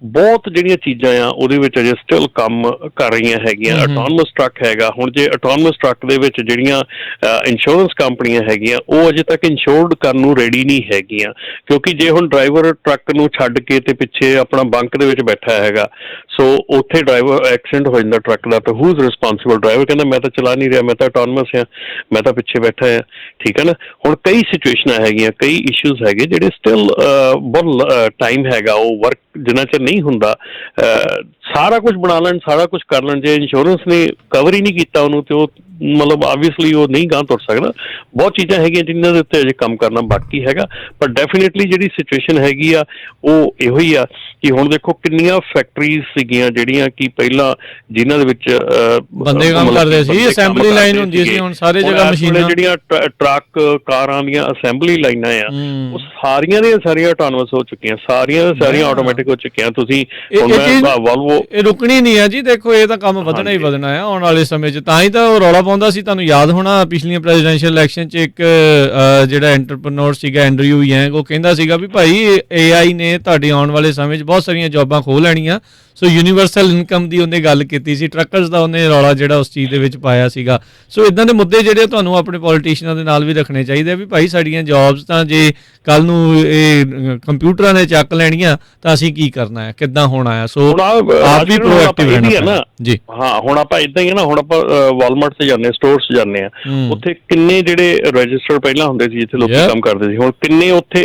ਬਹੁਤ ਜਿਹੜੀਆਂ ਚੀਜ਼ਾਂ ਆ ਉਹਦੇ ਵਿੱਚ ਅਜੇ ਸਟਿਲ ਕੰਮ ਕਰ ਰਹੀਆਂ ਹੈਗੀਆਂ। ਆਟੋਨਮਸ ਟਰੱਕ ਹੈਗਾ, ਹੁਣ ਜੇ ਆਟੋਨਮਸ ਟਰੱਕ ਦੇ ਵਿੱਚ ਜਿਹੜੀਆਂ ਇੰਸ਼ੋਰੈਂਸ ਕੰਪਨੀਆਂ ਹੈਗੀਆਂ ਉਹ ਅਜੇ ਤੱਕ ਇੰਸ਼ੋਰਡ ਕਰਨ ਨੂੰ ਰੈਡੀ ਨਹੀਂ ਹੈਗੀਆਂ, ਕਿਉਂਕਿ ਜੇ ਹੁਣ ਡਰਾਈਵਰ ਟਰੱਕ ਨੂੰ ਛੱਡ ਕੇ ਤੇ ਪਿੱਛੇ ਆਪਣਾ ਬੰਕ ਦੇ ਵਿੱਚ ਬੈਠਾ ਹੈਗਾ, ਸੋ ਉੱਥੇ ਡਰਾਈਵਰ ਐਕਸੀਡੈਂਟ ਹੋ ਜਾਂਦਾ ਟਰੱਕ ਦਾ, ਤਾਂ ਹੂ ਇਜ਼ ਰਿਸਪੋਂਸੀਬਲ? ਡਰਾਈਵਰ ਕਹਿੰਦਾ ਮੈਂ ਤਾਂ ਚਲਾ ਨਹੀਂ ਰਿਹਾ, ਮੈਂ ਤਾਂ ਆਟੋਨਮਸ ਆ, ਮੈਂ ਤਾਂ ਪਿੱਛੇ ਬੈਠਾ ਆ, ਠੀਕ ਹੈ ਨਾ। ਹੁਣ ਕਈ ਸਿਚੁਏਸ਼ਨਾਂ ਹੈਗੀਆਂ, ਕਈ ਇਸ਼ੂਜ਼ ਹੈਗੇ ਜਿਹੜੇ ਸਟਿਲ ਬਹੁਤ ਟਾਈਮ ਹੈਗਾ, ਉਹ ਵਰਕ ਜਿੰਨਾ ਚਿਰ ਨਹੀਂ ਹੁੰਦਾ ਸਾਰਾ ਕੁਝ ਬਣਾ ਲੈਣ, ਸਾਰਾ ਕੁਝ ਕਰ ਲੈਣ, ਜੇ ਇੰਸ਼ੋਰੈਂਸ ਨੇ ਕਵਰ ਹੀ ਨਹੀਂ ਕੀਤਾ ਉਹਨੂੰ ਤੇ ਉਹ ਮਤਲਬ ਆਬਵੀਅਸਲੀ ਉਹ ਨਹੀਂ ਗਾਂਹ ਤੁਰ ਸਕਦਾ। ਬਹੁਤ ਚੀਜ਼ਾਂ ਹੈਗੀਆਂ ਜਿਨ੍ਹਾਂ ਦੇ ਉੱਤੇ ਅਜੇ ਕੰਮ ਕਰਨਾ ਬਾਕੀ ਹੈਗਾ, ਪਰ ਡੈਫੀਨੇਟਲੀ ਜਿਹੜੀ ਸਿਚੁਏਸ਼ਨ ਹੈਗੀ ਆ ਉਹ ਇਹੋ ਹੀ ਆ ਕਿ ਹੁਣ ਦੇਖੋ ਕਿੰਨੀਆਂ ਫੈਕਟਰੀਜ਼ ਸੀਗੀਆਂ ਜਿਹੜੀਆਂ ਕਿ ਪਹਿਲਾਂ ਜਿਨ੍ਹਾਂ ਦੇ ਵਿੱਚ ਬੰਦੇ ਕੰਮ ਕਰਦੇ ਸੀ, ਅਸੈਂਬਲੀ ਲਾਈਨ ਹੁੰਦੀ ਸੀ, ਹੁਣ ਸਾਰੇ ਜਗ੍ਹਾ ਮਸ਼ੀਨਾਂ, ਜਿਹੜੀਆਂ ਟਰੱਕ ਕਾਰਾਂ ਦੀਆਂ ਅਸੈਂਬਲੀ ਲਾਈਨਾਂ ਆ ਉਹ ਸਾਰੀਆਂ ਦੀਆਂ ਸਾਰੀਆਂ ਆਟੋਨਮਸ ਹੋ ਚੁੱਕੀਆਂ, ਸਾਰੀਆਂ ਆਟੋਮੈਟਿਕ ਹੋ ਚੁੱਕੀਆਂ। ਤੁਸੀਂ ਵੋਲਵੋ, ਇਹ ਰੁਕਣੀ ਨਹੀਂ ਆ ਜੀ, ਦੇਖੋ ਇਹ ਤਾਂ ਕੰਮ ਵਧਣਾ ਹੀ ਵਧਣਾ ਆ ਆਉਣ ਵਾਲੇ ਸਮੇਂ 'ਚ, ਤਾਂ ਹੀ ਤਾਂ ਉਹ ਰੌਲਾ ਆਉਂਦਾ ਸੀ, ਤੁਹਾਨੂੰ ਯਾਦ ਹੋਣਾ ਪਿਛਲੀਆਂ ਪ੍ਰੈਜ਼ੀਡੈਂਸ਼ੀਅਲ ਇਲੈਕਸ਼ਨ 'ਚ ਇੱਕ ਜਿਹੜਾ ਐਂਟਰਪ੍ਰੇਨਿਓਰ ਸੀਗਾ ਐਂਡਰਿਊ ਯੈਂਗ, ਉਹ ਕਹਿੰਦਾ ਸੀਗਾ ਵੀ ਭਾਈ AI ਨੇ ਤੁਹਾਡੇ ਆਉਣ ਵਾਲੇ ਸਮੇਂ 'ਚ ਬਹੁਤ ਸਾਰੀਆਂ ਜੌਬਾਂ ਖੋਹ ਲੈਣੀਆਂ। ਸੋ ਯੂਨੀਵਰਸਲ ਇਨਕਮ ਦੀ ਉਹਨੇ ਗੱਲ ਕੀਤੀ ਸੀ, ਟਰੱਕਰਸ ਦਾ ਉਹਨੇ ਰੌਲਾ ਜਿਹੜਾ ਉਸ ਚੀਜ਼ ਦੇ ਵਿੱਚ ਪਾਇਆ ਸੀਗਾ। ਸੋ ਇੱਦਾਂ ਦੇ ਮੁੱਦੇ ਜਿਹੜੇ ਤੁਹਾਨੂੰ ਆਪਣੇ ਪੋਲੀਟੀਸ਼ੀਅਨਾਂ ਦੇ ਨਾਲ ਵੀ ਰੱਖਣੇ ਚਾਹੀਦੇ ਆ ਵੀ ਭਾਈ ਸਾਡੀਆਂ ਜੌਬਸ ਤਾਂ ਜੇ ਕੱਲ੍ਹ ਨੂੰ ਇਹ ਕੰਪਿਊਟਰਾਂ ਨੇ ਚੱਕ ਲੈਣੀਆਂ ਤਾਂ ਅਸੀਂ ਕੀ ਕਰਨਾ ਹੈ, ਕਿੱਦਾਂ ਹੋਣਾ ਹੈ। ਸੋ ਆਪ ਵੀ ਪ੍ਰੋਐਕਟਿਵ ਰਹਿਣਾ ਜੀ। ਹਾਂ, ਹੁਣ ਆਪਾਂ ਇਦਾਂ ਹੀ ਹੈ ਨਾ, ਹੁਣ ਆਪਾਂ ਵਾਲਮਾਰਟ ਤੇ ਜਾਂਦੇ, ਸਟੋਰਸ ਜਾਂਦੇ ਆ, ਉੱਥੇ ਕਿੰਨੇ ਜਿਹੜੇ ਰਜਿਸਟਰ ਪਹਿਲਾਂ ਹੁੰਦੇ ਸੀ ਜਿੱਥੇ ਲੋਕੀ ਕੰਮ ਕਰਦੇ ਸੀ, ਹੁਣ ਕਿੰਨੇ ਉੱਥੇ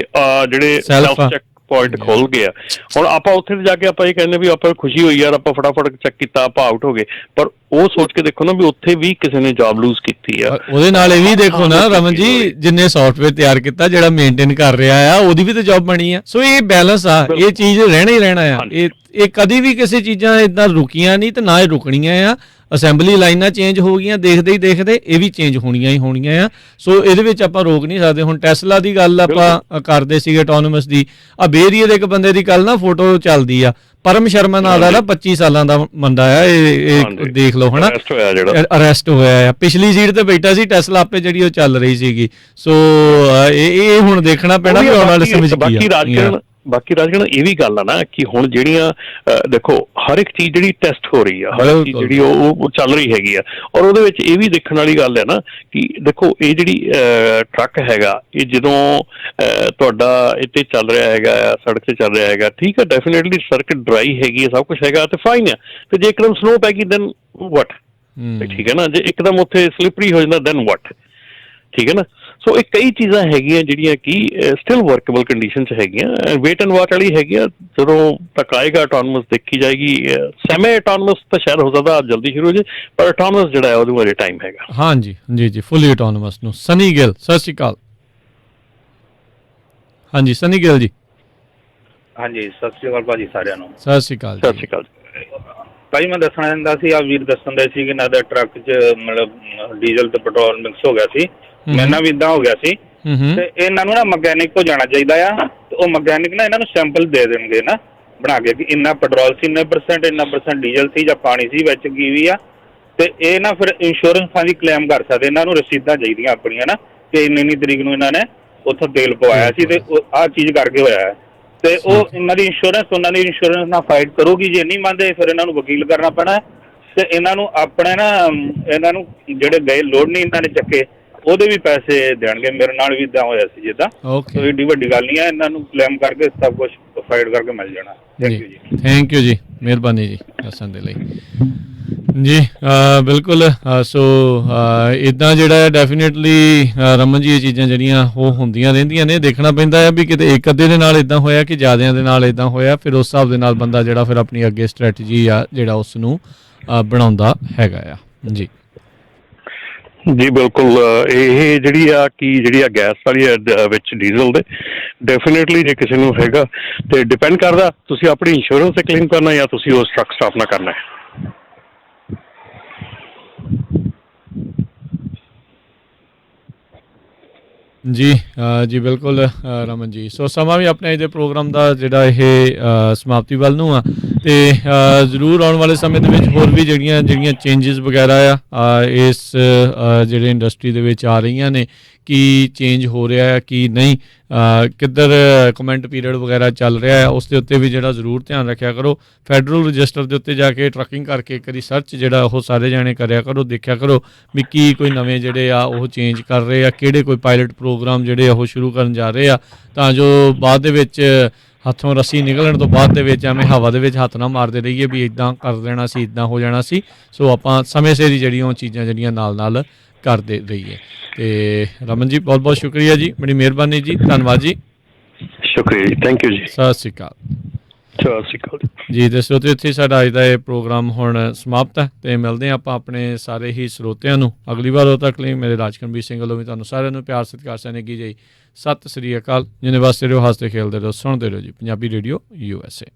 ਜਿਹੜੇ ਸੈਲਫ ਚੈੱਕ ਪੁਆਇੰਟ ਖੁੱਲ ਗਿਆ। ਹੁਣ ਆਪਾਂ ਉੱਥੇ ਜਾ ਕੇ ਆਪਾਂ ਇਹ ਕਹਿੰਦੇ ਵੀ ਆਪਾਂ ਖੁਸ਼ੀ ਹੋਈ ਯਾਰ, ਆਪਾਂ ਫਟਾਫਟ ਚੈੱਕ ਕੀਤਾ, ਆਪਾਂ ਆਊਟ ਹੋ ਗਏ, ਪਰ ਉਹ ਸੋਚ ਕੇ ਦੇਖੋ ਨਾ ਵੀ ਉੱਥੇ ਵੀ ਕਿਸੇ ਨੇ ਜੌਬ ਲੂਜ਼ ਕੀਤੀ ਆ। ਉਹਦੇ ਨਾਲ ਇਹ ਵੀ ਦੇਖੋ ਨਾ ਰਮਨ ਜੀ, ਜਿੰਨੇ ਸੌਫਟਵੇਅਰ ਤਿਆਰ ਕੀਤਾ, ਜਿਹੜਾ ਮੇਨਟੇਨ ਕਰ ਰਿਹਾ ਆ, ਉਹਦੀ ਵੀ ਤਾਂ ਜੌਬ ਬਣੀ ਆ। ਸੋ ਇਹ ਬੈਲੈਂਸ ਆ, ਇਹ ਚੀਜ਼ ਰਹਿਣਾ ਹੀ ਰਹਿਣਾ ਆ। ਇਹ ਕਦੀ ਵੀ ਕਿਸੇ ਚੀਜ਼ਾਂ ਇੱਦਾਂ ਰੁਕੀਆਂ ਨਹੀਂ ਤੇ ਨਾ ਇਹ ਰੁਕਣੀਆਂ ਆ। ਅਸੈਂਬਲੀ ਲਾਈਨਾਂ ਚੇਂਜ ਹੋ ਗਈਆਂ, ਦੇਖਦੇ ਹੀ ਦੇਖਦੇ ਇਹ ਵੀ ਚੇਂਜ ਹੋਣੀਆਂ ਹੀ ਹੋਣੀਆਂ ਆ। ਸੋ ਇਹਦੇ ਵਿੱਚ ਆਪਾਂ ਰੋਕ ਨਹੀਂ ਸਕਦੇ। ਹੁਣ ਟੈਸਲਾ ਦੀ ਗੱਲ ਆਪਾਂ ਕਰਦੇ ਸੀਗੇ, ਆਟੋਨੋਮਸ ਦੀ, ਆ ਬੇਰੀਏ ਦੇ ਇੱਕ ਬੰਦੇ ਦੀ ਕੱਲ ਨਾ ਫੋਟੋ ਚੱਲਦੀ ਆ, ਪਰਮ ਸ਼ਰਮਾ ਨਾਂ ਦਾ ਨਾ 25 ਸਾਲਾਂ ਦਾ ਬੰਦਾ ਆ, ਇਹ ਦੇਖ ਲਓ ਹਨਾ, ਅਰੈਸਟ ਹੋਇਆ ਆ, ਪਿਛਲੀ ਸੀਟ ਤੇ ਬੈਠਾ ਸੀ, ਟੈਸਲਾ ਆਪੇ ਜਿਹੜੀ ਉਹ ਚੱਲ ਰਹੀ ਸੀਗੀ। ਸੋ ਇਹ ਹੁਣ ਦੇਖਣਾ ਪੈਣਾ ਵੀ ਆਉਣ ਵਾਲੇ ਸਮੇਂ 'ਚ ਕੀ ਆ। ਬਾਕੀ ਰਾਜਗਣ ਇਹ ਵੀ ਗੱਲ ਆ ਨਾ ਕਿ ਹੁਣ ਜਿਹੜੀਆਂ ਦੇਖੋ ਹਰ ਇੱਕ ਚੀਜ਼ ਜਿਹੜੀ ਟੈਸਟ ਹੋ ਰਹੀ ਆ, ਹਰ ਇੱਕ ਚੀਜ਼ ਜਿਹੜੀ ਉਹ ਚੱਲ ਰਹੀ ਹੈਗੀ ਆ, ਔਰ ਉਹਦੇ ਵਿੱਚ ਇਹ ਵੀ ਦੇਖਣ ਵਾਲੀ ਗੱਲ ਹੈ ਨਾ ਕਿ ਦੇਖੋ ਇਹ ਜਿਹੜੀ ਟਰੱਕ ਹੈਗਾ, ਇਹ ਜਦੋਂ ਤੁਹਾਡਾ ਇੱਥੇ ਚੱਲ ਰਿਹਾ ਹੈਗਾ, ਸੜਕ 'ਤੇ ਚੱਲ ਰਿਹਾ ਹੈਗਾ, ਠੀਕ ਹੈ, ਡੈਫੀਨੇਟਲੀ ਸੜਕ ਡਰਾਈ ਹੈਗੀ ਹੈ, ਸਭ ਕੁਛ ਹੈਗਾ ਤੇ ਫਾਈਨ ਆ। ਤੇ ਜੇ ਇੱਕਦਮ ਸਨੋ ਪੈ ਗਈ ਦੈਨ ਵਟ, ਠੀਕ ਹੈ ਨਾ, ਜੇ ਇੱਕਦਮ ਉੱਥੇ ਸਲਿਪਰੀ ਹੋ ਜਾਂਦਾ ਦੈਨ ਵਟ, ਠੀਕ ਹੈ ਨਾ। ਸੋ ਇਹ ਕਈ ਚੀਜ਼ਾਂ ਹੈਗੀਆਂ ਜਿਹੜੀਆਂ ਕਿ ਸਟਿਲ ਵਰਕੇਬਲ ਕੰਡੀਸ਼ਨ 'ਚ ਹੈਗੀਆਂ, ਵੇਟ ਐਂਡ ਵਾਚ ਵਾਲੀ ਹੈਗੀਆਂ। ਜਦੋਂ ਤੱਕ ਆਏਗਾ ਆਟੋਨਮਸ ਦੇਖੀ ਜਾਏਗੀ। ਸੈਮੀ ਆਟੋਨਮਸ ਤਾਂ ਸ਼ਾਇਦ ਹੋ ਸਕਦਾ ਜਲਦੀ ਸ਼ੁਰੂ ਹੋ ਜਾਏ, ਪਰ ਆਟੋਨਮਸ ਜਿਹੜਾ ਹੈ ਉਹਦੇ ਬਾਰੇ ਟਾਈਮ ਹੈਗਾ। ਹਾਂਜੀ ਜੀ ਜੀ, ਫੁੱਲੀ ਆਟੋਨਮਸ ਨੂੰ। ਸਨੀ ਗਿੱਲ, ਸਤਿ ਸ਼੍ਰੀ ਅਕਾਲ। ਹਾਂਜੀ ਸਨੀ ਗਿੱਲ ਜੀ। ਹਾਂਜੀ ਸਤਿ ਸ਼੍ਰੀ ਅਕਾਲ ਭਾਜੀ ਸਾਰਿਆਂ ਨੂੰ। ਸਤਿ ਸ਼੍ਰੀ ਅਕਾਲ। ਸਤਿ ਸ਼੍ਰੀ ਅਕਾਲ ਭਾਜੀ। ਮੈਂ ਦੱਸਣਾ ਚਾਹੁੰਦਾ ਸੀ, ਆ ਵੀਰ ਦੱਸਣ ਦੇ ਸੀ ਕਿ ਇਹਨਾਂ ਦੇ ਟਰੱਕ 'ਚ ਮਤਲਬ ਡੀਜ਼ਲ ਤੇ ਪੈਟਰੋਲ ਮਿਕਸ ਹੋ ਗਿਆ ਸੀ, ਮੇਰੇ ਨਾਲ ਵੀ ਇੱਦਾਂ ਹੋ ਗਿਆ ਸੀ। ਤੇ ਇਹਨਾਂ ਨੂੰ ਨਾ ਮਕੈਨਿਕ ਕੋਲ ਜਾਣਾ ਚਾਹੀਦਾ ਆ, ਤੇ ਉਹ ਮਕੈਨਿਕ ਨਾ ਇਹਨਾਂ ਨੂੰ ਸੈਂਪਲ ਦੇ ਦੇਣਗੇ ਨਾ ਬਣਾ ਕੇ ਕਿ ਇੰਨਾ ਪੈਟਰੋਲ ਸੀ, ਇੰਨਾ ਪਰਸੈਂਟ ਡੀਜ਼ਲ ਸੀ ਜਾਂ ਪਾਣੀ ਸੀ ਵਿੱਚ ਕੀ ਵੀ ਆ। ਤੇ ਇਹ ਨਾ ਫਿਰ ਇੰਸ਼ੋਰੈਂਸਾਂ ਦੀ ਕਲੇਮ ਕਰ ਸਕਦੇ। ਇਹਨਾਂ ਨੂੰ ਰਸੀਦਾਂ ਚਾਹੀਦੀਆਂ ਆਪਣੀਆਂ ਨਾ ਕਿ ਇੰਨੀ ਤਰੀਕ ਨੂੰ ਇਹਨਾਂ ਨੇ ਉੱਥੋਂ ਤੇਲ ਪਵਾਇਆ ਸੀ ਤੇ ਆਹ ਚੀਜ਼ ਕਰਕੇ ਹੋਇਆ ਹੈ। ਤੇ ਉਹ ਇਹਨਾਂ ਦੀ ਇੰਸ਼ੋਰੈਂਸ, ਉਹਨਾਂ ਦੀ ਇੰਸ਼ੋਰੈਂਸ ਨਾਲ ਫਾਈਟ ਕਰੂਗੀ। ਜੇ ਨਹੀਂ ਮੰਨਦੇ ਫਿਰ ਇਹਨਾਂ ਨੂੰ ਵਕੀਲ ਕਰਨਾ ਪੈਣਾ ਤੇ ਇਹਨਾਂ ਨੂੰ ਆਪਣੇ ਨਾ ਇਹਨਾਂ ਨੂੰ ਜਿਹੜੇ ਗਏ ਲੋਡ ਨਹੀਂ ਇਹਨਾਂ ਨੇ ਚੱਕੇ, ਉਹਦੇ ਵੀ ਪੈਸੇ ਦੇਣਗੇ। ਮੇਰੇ ਨਾਲ ਵੀ ਇੱਦਾਂ ਹੋਇਆ ਸੀ ਜਿੱਦਾਂ। ਸੋ ਏਡੀ ਵੱਡੀ ਗੱਲ ਨਹੀਂ ਹੈ, ਇਹਨਾਂ ਨੂੰ ਕਲੇਮ ਕਰਕੇ ਸਭ ਕੁਛ ਫਾਈਟ ਕਰਕੇ ਮਿਲ ਜਾਣਾ। ਥੈਂਕ ਯੂ ਜੀ। ਥੈਂਕ ਯੂ ਜੀ, ਮਿਹਰਬਾਨੀ ਜੀ ਦੱਸਣ ਦੇ ਲਈ ਜੀ। ਬਿਲਕੁਲ। ਸੋ ਇੱਦਾਂ ਜਿਹੜਾ ਹੈ ਡੈਫੀਨੇਟਲੀ ਰਮਨ ਜੀ, ਇਹ ਚੀਜ਼ਾਂ ਜਿਹੜੀਆਂ ਉਹ ਹੁੰਦੀਆਂ ਰਹਿੰਦੀਆਂ ਨੇ, ਦੇਖਣਾ ਪੈਂਦਾ ਆ ਵੀ ਕਿਤੇ ਇੱਕ ਅੱਧੇ ਦੇ ਨਾਲ ਇੱਦਾਂ ਹੋਇਆ ਕਿ ਜ਼ਿਆਦਿਆਂ ਦੇ ਨਾਲ ਇੱਦਾਂ ਹੋਇਆ, ਫਿਰ ਉਸ ਹਿਸਾਬ ਦੇ ਨਾਲ ਬੰਦਾ ਜਿਹੜਾ ਫਿਰ ਆਪਣੀ ਅੱਗੇ ਸਟ੍ਰੈਟਜੀ ਆ ਜਿਹੜਾ ਉਸ ਨੂੰ ਬਣਾਉਂਦਾ ਹੈਗਾ ਆ ਜੀ। ਜੀ ਬਿਲਕੁਲ। ਇਹ ਜਿਹੜੀ ਆ ਗੈਸ ਵਾਲੀ ਵਿੱਚ ਡੀਜ਼ਲ ਦੇ ਡੈਫੀਨੇਟਲੀ ਜੇ ਕਿਸੇ ਨੂੰ ਹੈਗਾ ਤੇ ਡਿਪੈਂਡ ਕਰਦਾ ਤੁਸੀਂ ਆਪਣੀ ਇੰਸ਼ੋਰੈਂਸ ਤੇ ਕਲੇਮ ਕਰਨਾ ਜਾਂ ਤੁਸੀਂ ਉਸ ਟਰੱਕ ਸਟਾਪ ਨਾ ਕਰਨਾ ਹੈ। ਜੀ ਜੀ ਬਿਲਕੁਲ ਰਮਨ ਜੀ। ਸੋ ਸਮਾਂ ਵੀ ਆਪਣੇ ਇਹਦੇ ਪ੍ਰੋਗਰਾਮ ਦਾ ਜਿਹੜਾ ਇਹ ਸਮਾਪਤੀ ਵੱਲ ਨੂੰ ਆ, ਤੇ ਜ਼ਰੂਰ ਆਉਣ ਵਾਲੇ ਸਮੇਂ ਦੇ ਵਿੱਚ ਹੋਰ ਵੀ ਜਿਹੜੀਆਂ ਚੇਂਜਸ ਵਗੈਰਾ ਆ ਇਸ ਜਿਹੜੇ ਇੰਡਸਟਰੀ ਦੇ ਵਿੱਚ ਆ ਰਹੀਆਂ ਨੇ, ਕੀ ਚੇਂਜ ਹੋ ਰਿਹਾ ਹੈ ਕੀ ਨਹੀਂ, ਕਿੱਧਰ ਕਮੈਂਟ ਪੀਰੀਅਡ ਵਗੈਰਾ ਚੱਲ ਰਿਹਾ ਹੈ, ਉਸ ਦੇ ਉੱਤੇ ਵੀ ਜਿਹੜਾ ਜ਼ਰੂਰ ਧਿਆਨ ਰੱਖਿਆ ਕਰੋ। ਫੈਡਰਲ ਰਜਿਸਟਰ ਦੇ ਉੱਤੇ ਜਾ ਕੇ ਟਰੱਕਿੰਗ ਕਰਕੇ ਇੱਕ ਰਿਸਰਚ ਜਿਹੜਾ ਉਹ ਸਾਰੇ ਜਾਣੇ ਕਰਿਆ ਕਰੋ, ਦੇਖਿਆ ਕਰੋ ਵੀ ਕੀ ਕੋਈ ਨਵੇਂ ਜਿਹੜੇ ਆ ਉਹ ਚੇਂਜ ਕਰ ਰਹੇ ਆ, ਕਿਹੜੇ ਕੋਈ ਪਾਇਲਟ ਪ੍ਰੋਗਰਾਮ ਜਿਹੜੇ ਉਹ ਸ਼ੁਰੂ ਕਰਨ ਜਾ ਰਹੇ ਆ, ਤਾਂ ਜੋ ਬਾਅਦ ਦੇ ਵਿੱਚ ਹੱਥੋਂ ਰੱਸੀ ਨਿਕਲਣ ਤੋਂ ਬਾਅਦ ਦੇ ਵਿੱਚ ਐਵੇਂ ਹਵਾ ਦੇ ਵਿੱਚ ਹੱਥ ਨਾ ਮਾਰਦੇ ਰਹੀਏ ਵੀ ਇੱਦਾਂ ਕਰ ਦੇਣਾ ਸੀ, ਇੱਦਾਂ ਹੋ ਜਾਣਾ ਸੀ। ਸੋ ਆਪਾਂ ਸਮੇਂ ਸਿਰ ਹੀ ਜਿਹੜੀਆਂ ਉਹ ਚੀਜ਼ਾਂ ਜਿਹੜੀਆਂ ਨਾਲ ਕਰਦੇ ਰਹੀਏ। ਤੇ ਰਮਨ ਜੀ ਬਹੁਤ ਬਹੁਤ ਸ਼ੁਕਰੀਆ ਜੀ, ਬੜੀ ਮਿਹਰਬਾਨੀ ਜੀ, ਧੰਨਵਾਦ ਜੀ। ਸ਼ੁਕਰੀਆ ਜੀ, ਥੈਂਕ ਯੂ ਜੀ। ਸਤਿ ਸ਼੍ਰੀ ਅਕਾਲ। ਸਤਿ ਸ਼੍ਰੀ ਅਕਾਲ ਜੀ। ਤੇ ਸਰੋਤੇ, ਇੱਥੇ ਸਾਡਾ ਅੱਜ ਦਾ ਇਹ ਪ੍ਰੋਗਰਾਮ ਹੁਣ ਸਮਾਪਤ ਹੈ, ਤੇ ਮਿਲਦੇ ਹਾਂ ਆਪਾਂ ਆਪਣੇ ਸਾਰੇ ਹੀ ਸਰੋਤਿਆਂ ਨੂੰ ਅਗਲੀ ਵਾਰ। ਉਦੋਂ ਤੱਕ ਲਈ ਮੇਰੇ ਰਾਜਕਰਮਵੀਰ ਸਿੰਘ ਵੱਲੋਂ ਵੀ ਤੁਹਾਨੂੰ ਸਾਰਿਆਂ ਨੂੰ ਪਿਆਰ ਸਤਿਕਾਰ ਸਨੇਗੀ ਜੀ। ਸਤਿ ਸ਼੍ਰੀ ਅਕਾਲ। ਜਿੰਨੇ ਵਾਸਤੇ ਰਹੋ, ਹੱਸਦੇ ਖੇਲਦੇ ਰਹੋ, ਸੁਣਦੇ ਰਹੋ ਜੀ ਪੰਜਾਬੀ ਰੇਡੀਓ USA।